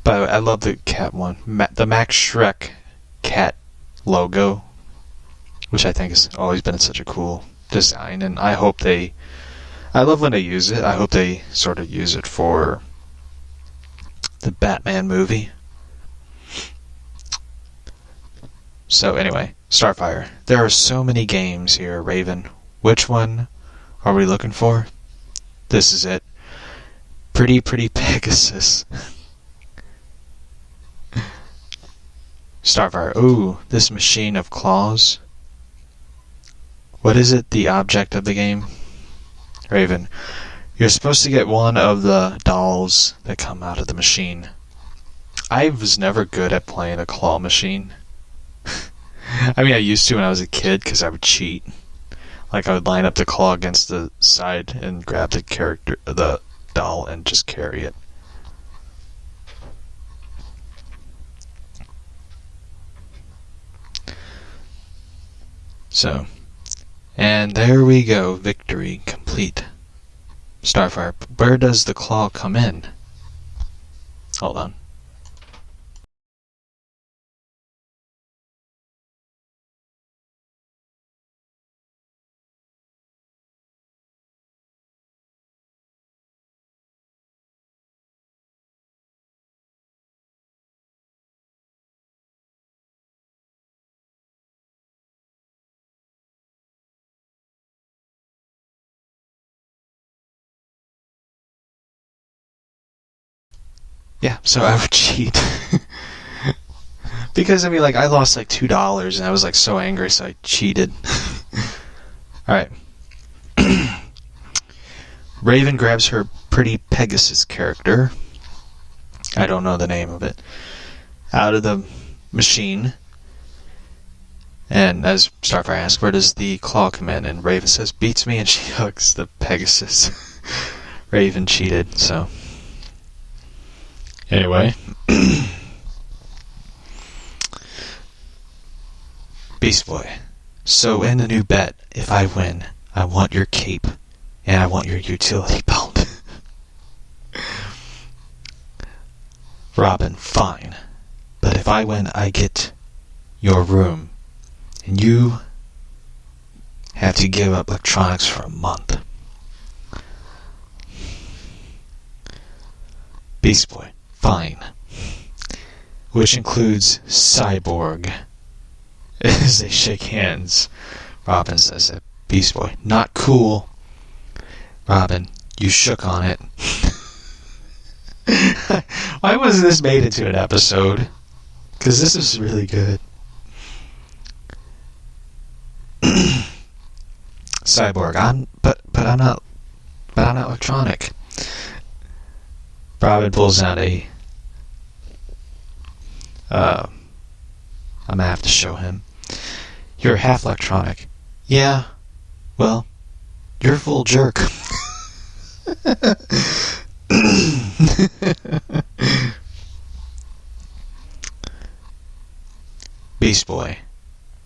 But I love the cat one. The Max Shrek cat logo, which I think has always been such a cool design, and I love when they use it. I hope they sort of use it for the Batman movie. So anyway, Starfire. There are so many games here, Raven. Which one are we looking for? This is it. Pretty Pegasus. Starfire. Ooh, this machine of claws. What is it? The object of the game? Raven. You're supposed to get one of the dolls that come out of the machine. I was never good at playing a claw machine. I mean, I used to when I was a kid because I would cheat. Like, I would line up the claw against the side and grab the doll, and just carry it. So, and there we go. Victory complete. Starfire. Where does the claw come in? Hold on. Yeah, so I would cheat. Because, I mean, like, I lost like $2 and I was like so angry, so I cheated. Alright. Raven grabs her pretty Pegasus character. I don't know the name of it. Out of the machine. And as Starfire asks, where does the claw come in? And Raven says, beats me, and she hugs the Pegasus. Raven cheated, so. Anyway. Beast Boy. So in the new bet, if I win, I want your cape, and I want your utility belt. Robin, fine. But if I win, I get your room, and you have to give up electronics for a month. Beast Boy, fine. Which includes Cyborg. As they shake hands, Robin says that Beast Boy, not cool. Robin, you shook on it. Why wasn't this made into an episode? Because this is really good. Cyborg, I'm not electronic. Robin pulls out I'm gonna have to show him. You're half electronic. Yeah. Well, you're a full jerk. Beast Boy,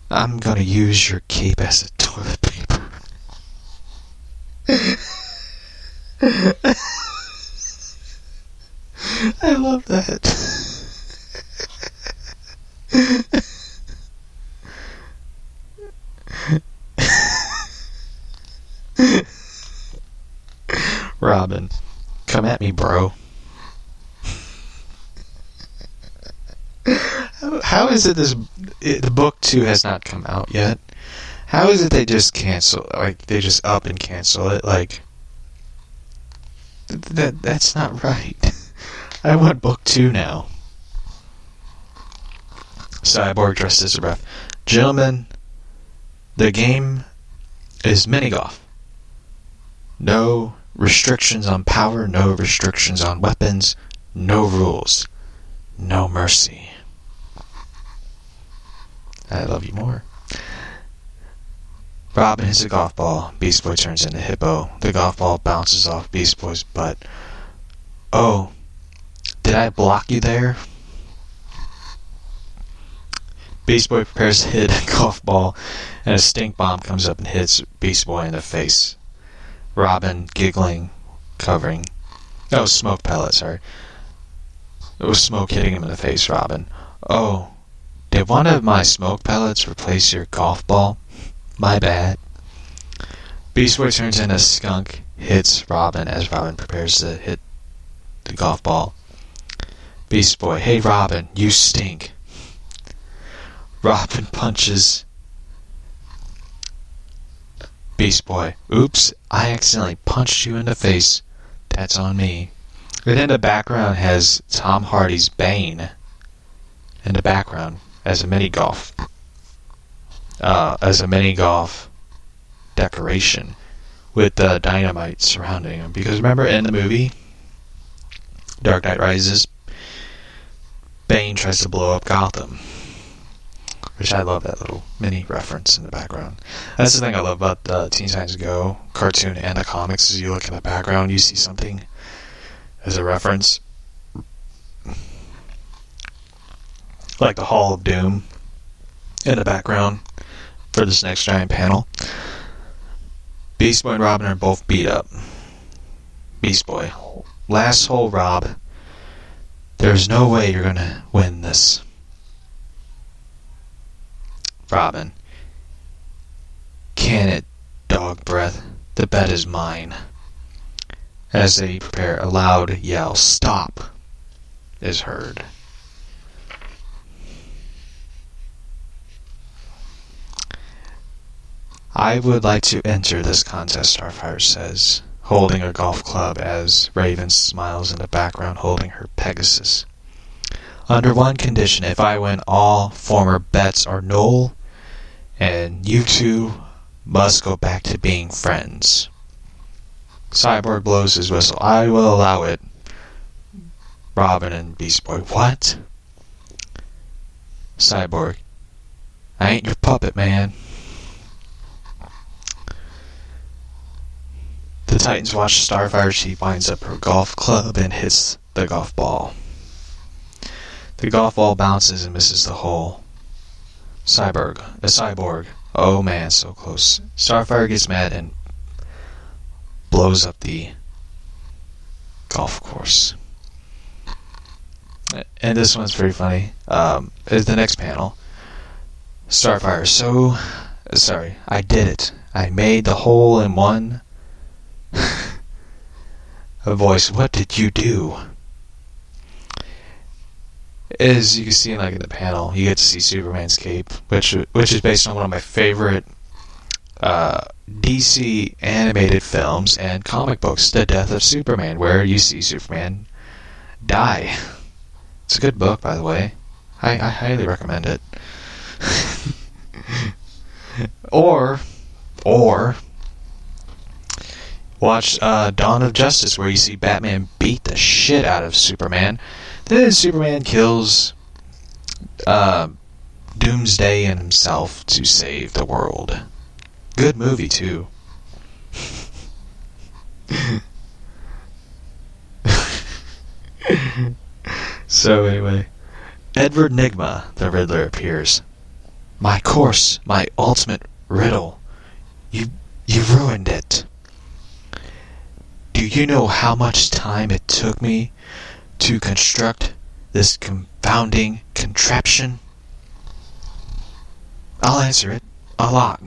I'm gonna use your cape as a toilet paper. I love that. Robin, come at me, bro. How is it the book 2 has not come out yet? How is it they just cancel, like, they just up and cancel it? Like, that's not right. I want book 2 now. Cyborg dressed as a ref. Gentlemen, the game is mini golf. No restrictions on power, no restrictions on weapons, no rules, no mercy. I love you more. Robin hits a golf ball. Beast Boy turns into Hippo. The golf ball bounces off Beast Boy's butt. Oh, did I block you there? Beast Boy prepares to hit a golf ball, and a stink bomb comes up and hits Beast Boy in the face. Robin, giggling, covering. Oh, smoke pellet, sorry. It was smoke hitting him in the face, Robin. Oh, did one of my smoke pellets replace your golf ball? My bad. Beast Boy turns into a skunk, hits Robin as Robin prepares to hit the golf ball. Beast Boy, hey Robin, you stink. Robin punches Beast Boy. Oops, I accidentally punched you in the face. That's on me. And in the background has Tom Hardy's Bane in the background as a mini golf decoration with dynamite surrounding him. Because remember in the movie Dark Knight Rises, Bane tries to blow up Gotham, which I love that little mini reference in the background. That's the thing I love about Teen Titans Go cartoon and the comics, is you look in the background, you see something as a reference, like the Hall of Doom in the background for this next giant panel. Beast Boy and Robin are both beat up. Beast Boy, last hole, Rob. There's no way you're gonna win this. Robin, can it, dog breath? The bet is mine. As they prepare, a loud yell, stop, is heard. I would like to enter this contest, Starfire says, holding a golf club as Raven smiles in the background holding her Pegasus. Under one condition, if I win, all former bets are null, and you two must go back to being friends. Cyborg blows his whistle. I will allow it. Robin and Beast Boy, what? Cyborg, I ain't your puppet, man. The Titans watch Starfire. She winds up her golf club and hits the golf ball. The golf ball bounces and misses the hole. Cyborg. Oh man, so close. Starfire gets mad and blows up the golf course. And this one's pretty funny. Is the next panel. Starfire, sorry, I did it. I made the hole in one. A voice, what did you do? As you can see, like in the panel, you get to see Superman's cape, which is based on one of my favorite DC animated films and comic books, The Death of Superman, where you see Superman die. It's a good book, by the way. I highly recommend it. or watch Dawn of Justice, where you see Batman beat the shit out of Superman. Then Superman kills Doomsday and himself to save the world. Good movie, too. So anyway, Edward Nygma, the Riddler, appears. My course, my ultimate riddle. You ruined it. Do you know how much time it took me to construct this confounding contraption? I'll answer it. A lot.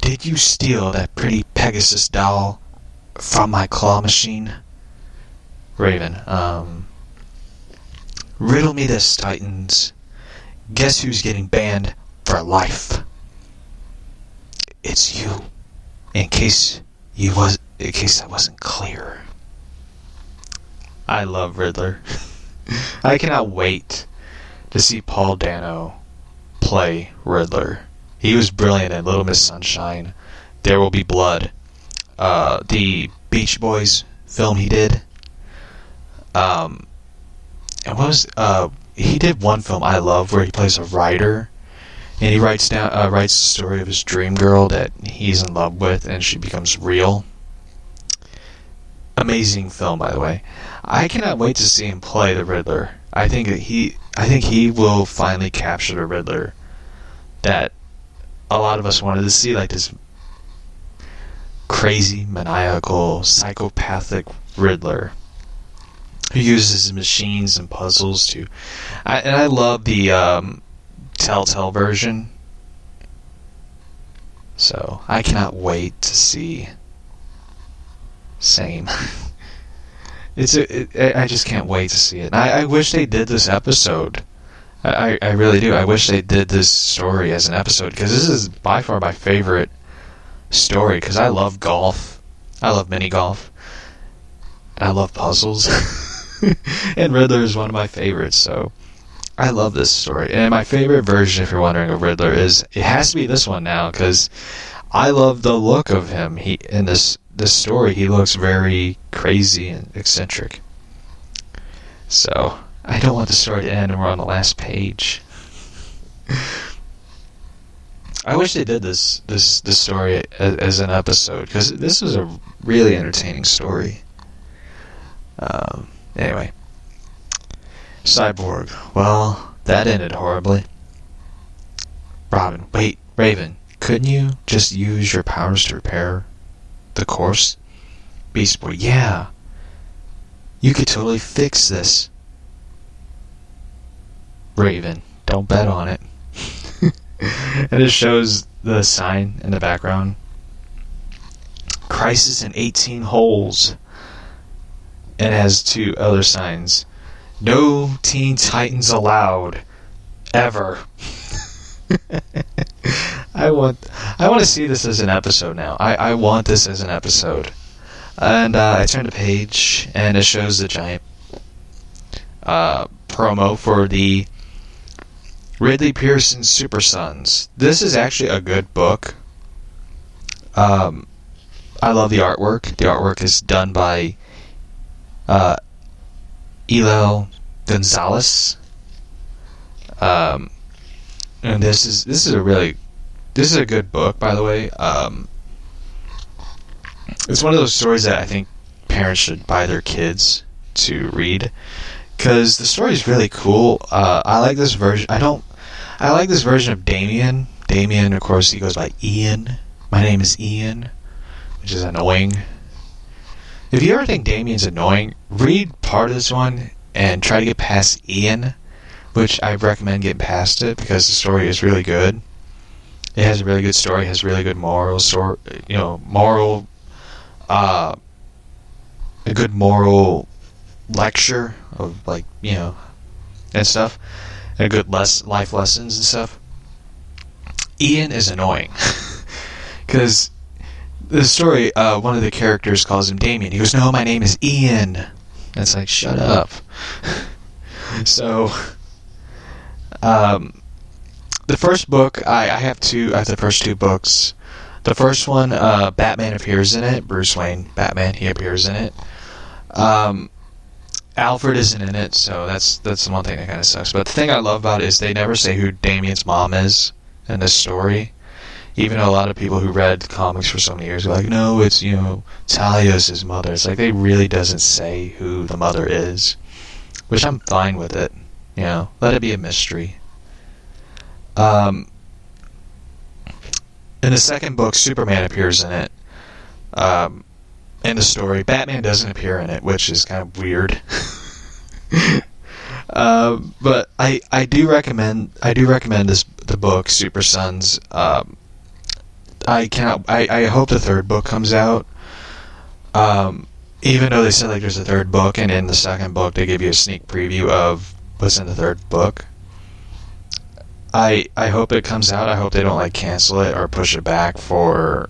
Did you steal that pretty Pegasus doll from my claw machine? Raven, riddle me this, Titans. Guess who's getting banned for life? It's you. In case that wasn't clear. I love Riddler. I cannot wait to see Paul Dano play Riddler. He was brilliant in Little Miss Sunshine, There Will Be Blood, the Beach Boys film he did. And what was he did one film I love where he plays a writer, and he writes the story of his dream girl that he's in love with, and she becomes real. Amazing film, by the way. I cannot wait to see him play the Riddler. I think he will finally capture the Riddler that a lot of us wanted to see, like this crazy, maniacal, psychopathic Riddler who uses machines and puzzles to. I love the Telltale version. So I cannot wait to see. Same. I just can't wait to see it. I wish they did this episode. I really do. I wish they did this story as an episode, because this is by far my favorite story, because I love golf. I love mini golf. I love puzzles. And Riddler is one of my favorites, so I love this story. And my favorite version, if you're wondering, of Riddler it has to be this one now, because I love the look of him. In this story, he looks very crazy and eccentric. So I don't want the story to end and we're on the last page. I wish they did this story as an episode, because this was a really entertaining story. Anyway, Cyborg. Well, that ended horribly. Robin, wait, Raven, couldn't you just use your powers to repair the course? Beast Boy, yeah. You could totally fix this. Raven, don't bet on it. And it shows the sign in the background. Crisis in 18 holes. And it has two other signs. No Teen Titans allowed. Ever. I want to see this as an episode now. I want this as an episode. And I turned the page, and it shows the giant promo for the Ridley Pearson Super Sons. This is actually a good book. I love the artwork. The artwork is done by Elel Gonzalez. And this is a good book, by the way. It's one of those stories that I think parents should buy their kids to read, because the story is really cool. I like this version. I like this version of Damien. Damien, of course, he goes by Ian. My name is Ian, which is annoying. If you ever think Damien's annoying, read part of this one and try to get past Ian, which I recommend getting past it, because the story is really good. It has a really good story. It has really good a good moral lecture of, and stuff, and good life lessons and stuff. Ian is annoying because the story, one of the characters calls him Damien. He goes, "No, my name is Ian." And it's like, shut up. So, the first book, I have the first two books. The first one, Batman appears in it. Bruce Wayne, Batman, he appears in it. Alfred isn't in it, so that's the one thing that kind of sucks. But the thing I love about it is they never say who Damien's mom is in this story. Even though a lot of people who read comics for so many years are like, no, it's, Talia's his mother. It's like, they really doesn't say who the mother is, which I'm fine with it. Let it be a mystery. In the second book, Superman appears in it. In the story, Batman doesn't appear in it, which is kind of weird. But I do recommend the book Super Sons. I hope the third book comes out. Even though they said there's a third book, and in the second book they give you a sneak preview of what's in the third book. I hope it comes out. I hope they don't cancel it or push it back for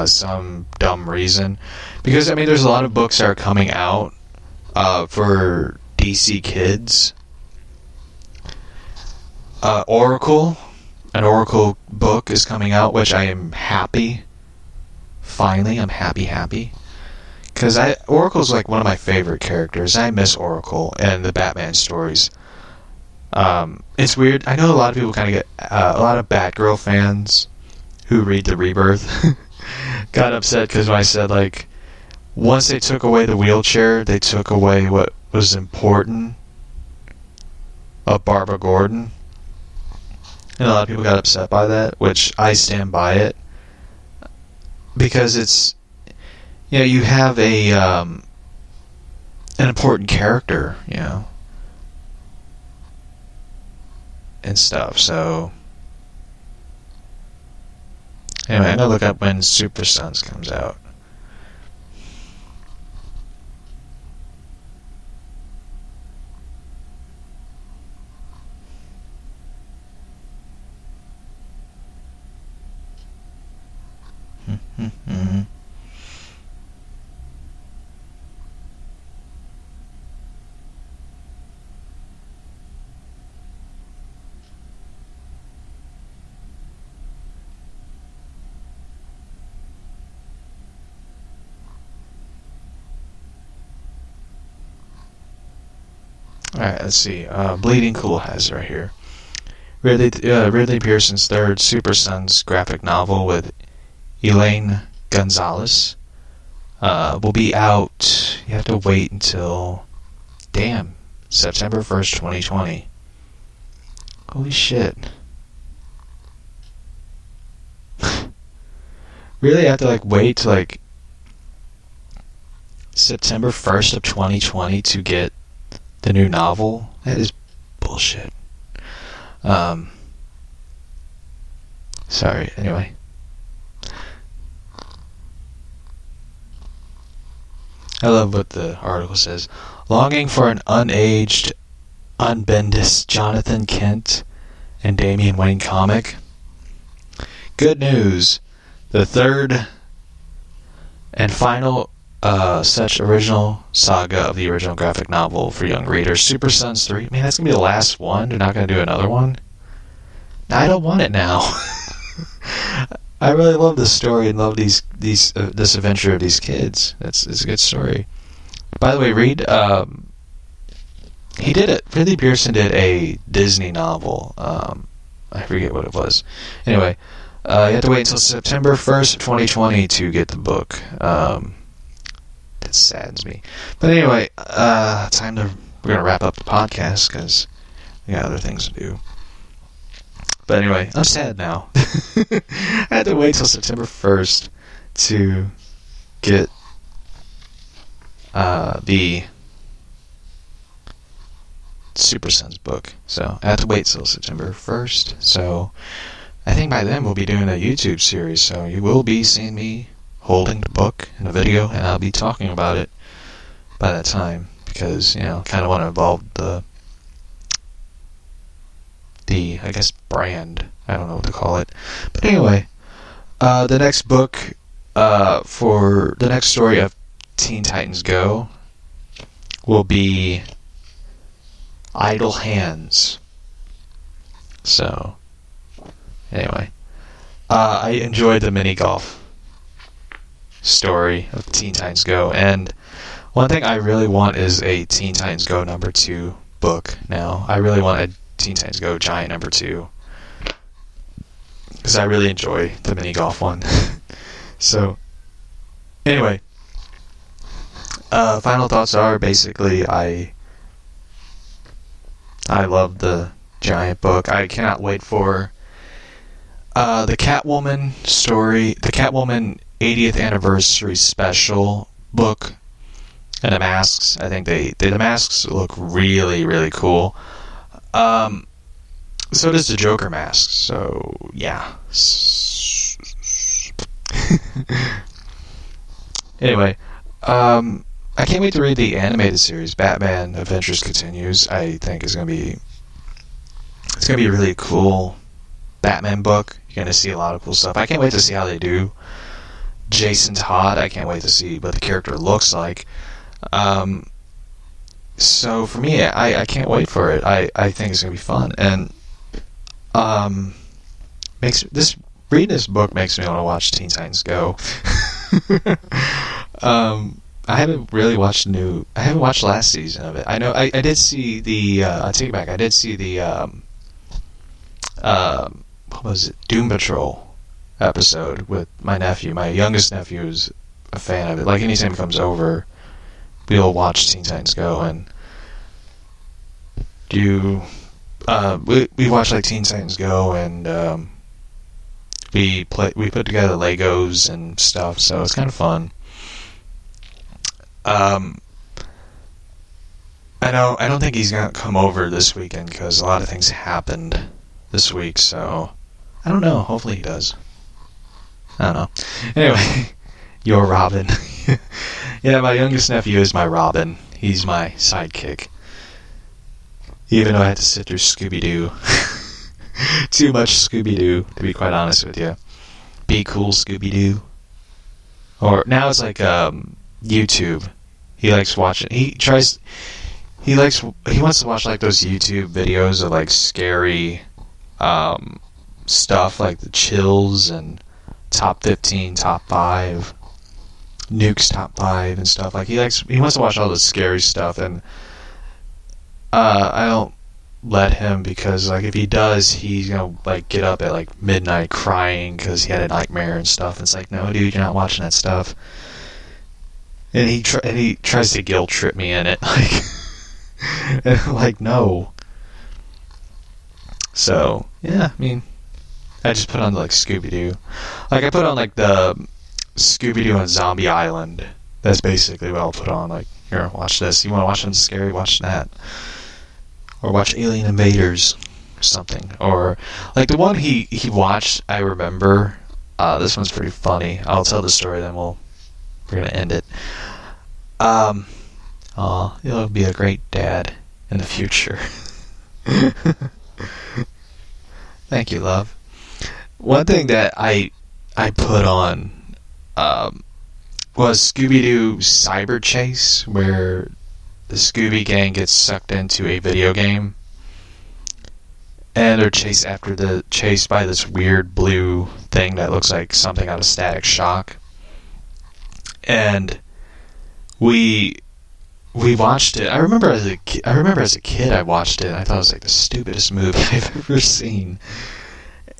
some dumb reason, because there's a lot of books that are coming out for DC Kids. An Oracle book is coming out, which I am happy. Finally, I'm happy. Because Oracle's one of my favorite characters. I miss Oracle and the Batman stories. It's weird. I know a lot of people kind of get... a lot of Batgirl fans who read the Rebirth got upset because when I said, once they took away the wheelchair, they took away what was important of Barbara Gordon. And a lot of people got upset by that, which I stand by it. Because it's... you have a an important character, and stuff. So anyway, I'm gonna look up when Super Sons comes out. Alright, let's see. Bleeding Cool has it right here. Ridley Pearson's third Super Sons graphic novel with Elaine Gonzalez will be out. You have to wait until, September 1st, 2020. Holy shit. Really, I have to wait till September 1st of 2020 to get the new novel? That is bullshit. Sorry, anyway. I love what the article says. Longing for an unaged, unbendis Jonathan Kent and Damian Wayne comic? Good news. The third and final such original saga of the original graphic novel for young readers, Super Sons 3. Man, that's going to be the last one. They're not going to do another one? I don't want it now. I really love this story and love this adventure of these kids. It's a good story. By the way, he did it. Ridley Pearson did a Disney novel. I forget what it was. Anyway, you have to wait until September 1st, 2020 to get the book. That saddens me. But anyway, we're going to wrap up the podcast because we got other things to do. But anyway, I'm sad now. I had to wait till September 1st to get the Super Sons book. So I had to wait till September 1st. So I think by then we'll be doing a YouTube series. So you will be seeing me holding the book in a video, and I'll be talking about it by that time because, kind of want to involve the I guess brand. I don't know what to call it. But anyway, the next book for the next story of Teen Titans Go will be Idle Hands. So anyway, I enjoyed the mini golf story of Teen Titans Go, and one thing I really want is a Teen Titans Go number 2 book now. I really want a Teen Titans Go Giant number 2 because I really enjoy the mini golf one. So anyway, final thoughts are basically I love the Giant book. I cannot wait for the Catwoman story, the Catwoman 80th anniversary special book, and the masks. I think the masks look really, really cool. So does the Joker mask. So yeah. Anyway, I can't wait to read the animated series Batman Adventures Continues. I think it's gonna be a really cool Batman book. You're gonna see a lot of cool stuff. I can't wait to see how they do Jason Todd. I can't wait to see what the character looks like. So for me, I can't wait for it. I think it's gonna be fun, and reading this book makes me want to watch Teen Titans Go. I haven't really watched I haven't watched last season of it. I know I did see the I take it back. I did see the what was it, Doom Patrol episode with my nephew. My youngest nephew is a fan of it. Like anytime he comes over, we'll watch Teen Titans Go, and we watch like Teen Titans Go, and we put together Legos and stuff, so it's kind of fun. I don't think he's gonna come over this weekend because a lot of things happened this week. So I don't know. Hopefully he does. I don't know. Anyway, you're Robin. Yeah, my youngest nephew is my Robin. He's my sidekick. Even though I had to sit through Scooby-Doo. Too much Scooby-Doo, to be quite honest with you. Be cool, Scooby-Doo. Or now it's like YouTube. He likes watching. He wants to watch like those YouTube videos of like scary stuff, like the chills and top 15, top 5, nukes top 5 and stuff. Like he wants to watch all the scary stuff, and I don't let him, because like if he does, he's gonna like get up at like midnight crying because he had a nightmare and stuff. It's like, no, dude, you're not watching that stuff. And he tries to guilt trip me in it, like, like no. So yeah, I mean, I just put on like Scooby-Doo. Like I put on like the Scooby-Doo on Zombie Island. That's basically what I'll put on. Like, here, watch this. You want to watch something scary? Watch that. Or watch Alien Invaders or something. Or like the one he watched, I remember. This one's pretty funny. I'll tell the story, then we're gonna end it. You'll be a great dad in the future. Thank you, love. One thing that I put on was Scooby-Doo Cyber Chase, where the Scooby Gang gets sucked into a video game, and they're chased by this weird blue thing that looks like something out of Static Shock. And we watched it. I remember as a kid I watched it, and I thought it was like the stupidest movie I've ever seen.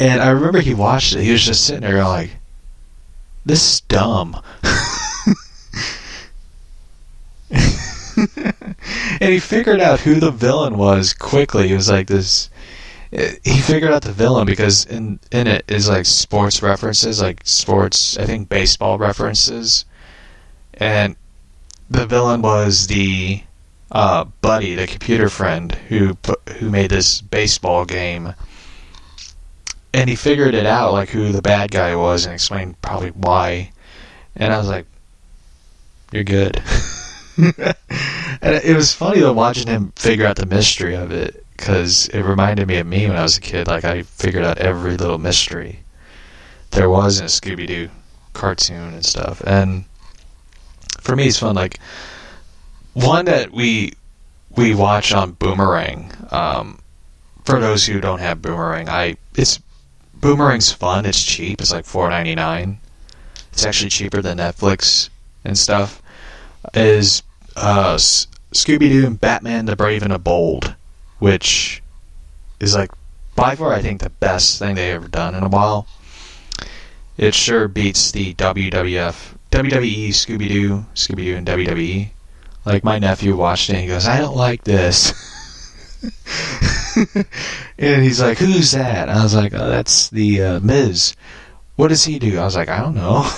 And I remember he watched it. He was just sitting there like, this is dumb. And he figured out who the villain was quickly. It was like this. He figured out the villain because in it is like sports references, like sports, I think baseball references. And the villain was the Buddy, the computer friend who made this baseball game. And he figured it out, like who the bad guy was, and explained probably why. And I was like, "You're good." And it was funny though watching him figure out the mystery of it, because it reminded me of me when I was a kid. Like I figured out every little mystery there was in a Scooby-Doo cartoon and stuff. And for me, it's fun. Like one that we watch on Boomerang. For those who don't have Boomerang, Boomerang's fun. It's cheap. It's like $4.99. It's actually cheaper than Netflix and stuff. Is Scooby-Doo and Batman the Brave and the Bold, which is like by far I think the best thing they've ever done in a while. It sure beats the WWE Scooby-Doo and WWE. Like my nephew watched it and he goes, "I don't like this." And he's like, "Who's that?" And I was like, "Oh, that's the Miz. What does he do?" I was like, "I don't know."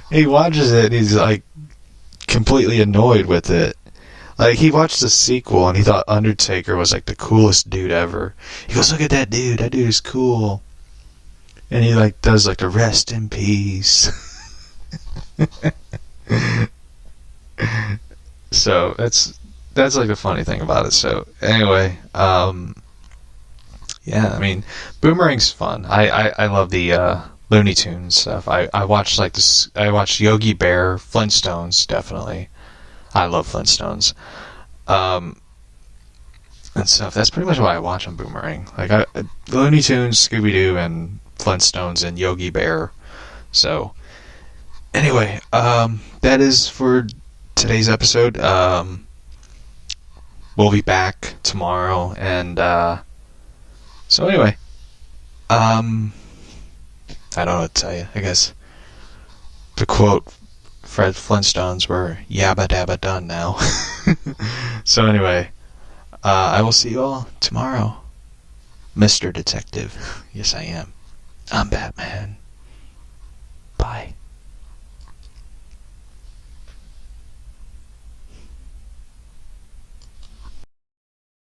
He watches it and he's like completely annoyed with it. Like he watched the sequel and he thought Undertaker was like the coolest dude ever. He goes, "Look at that dude. That dude is cool." And he like does like a rest in peace. So that's like the funny thing about it. So anyway, yeah, I mean, Boomerang's fun. I love the Looney Tunes stuff. I watched like this. I watched Yogi Bear, Flintstones, definitely. I love Flintstones, and stuff. That's pretty much what I watch on Boomerang. Like Looney Tunes, Scooby Doo, and Flintstones, and Yogi Bear. So anyway, that is for today's episode. We'll be back tomorrow, and so anyway, I don't know what to tell you. I guess to quote Fred Flintstones, we're yabba dabba done now. So anyway, I will see you all tomorrow, Mr. Detective. Yes, I am. I'm Batman. Bye.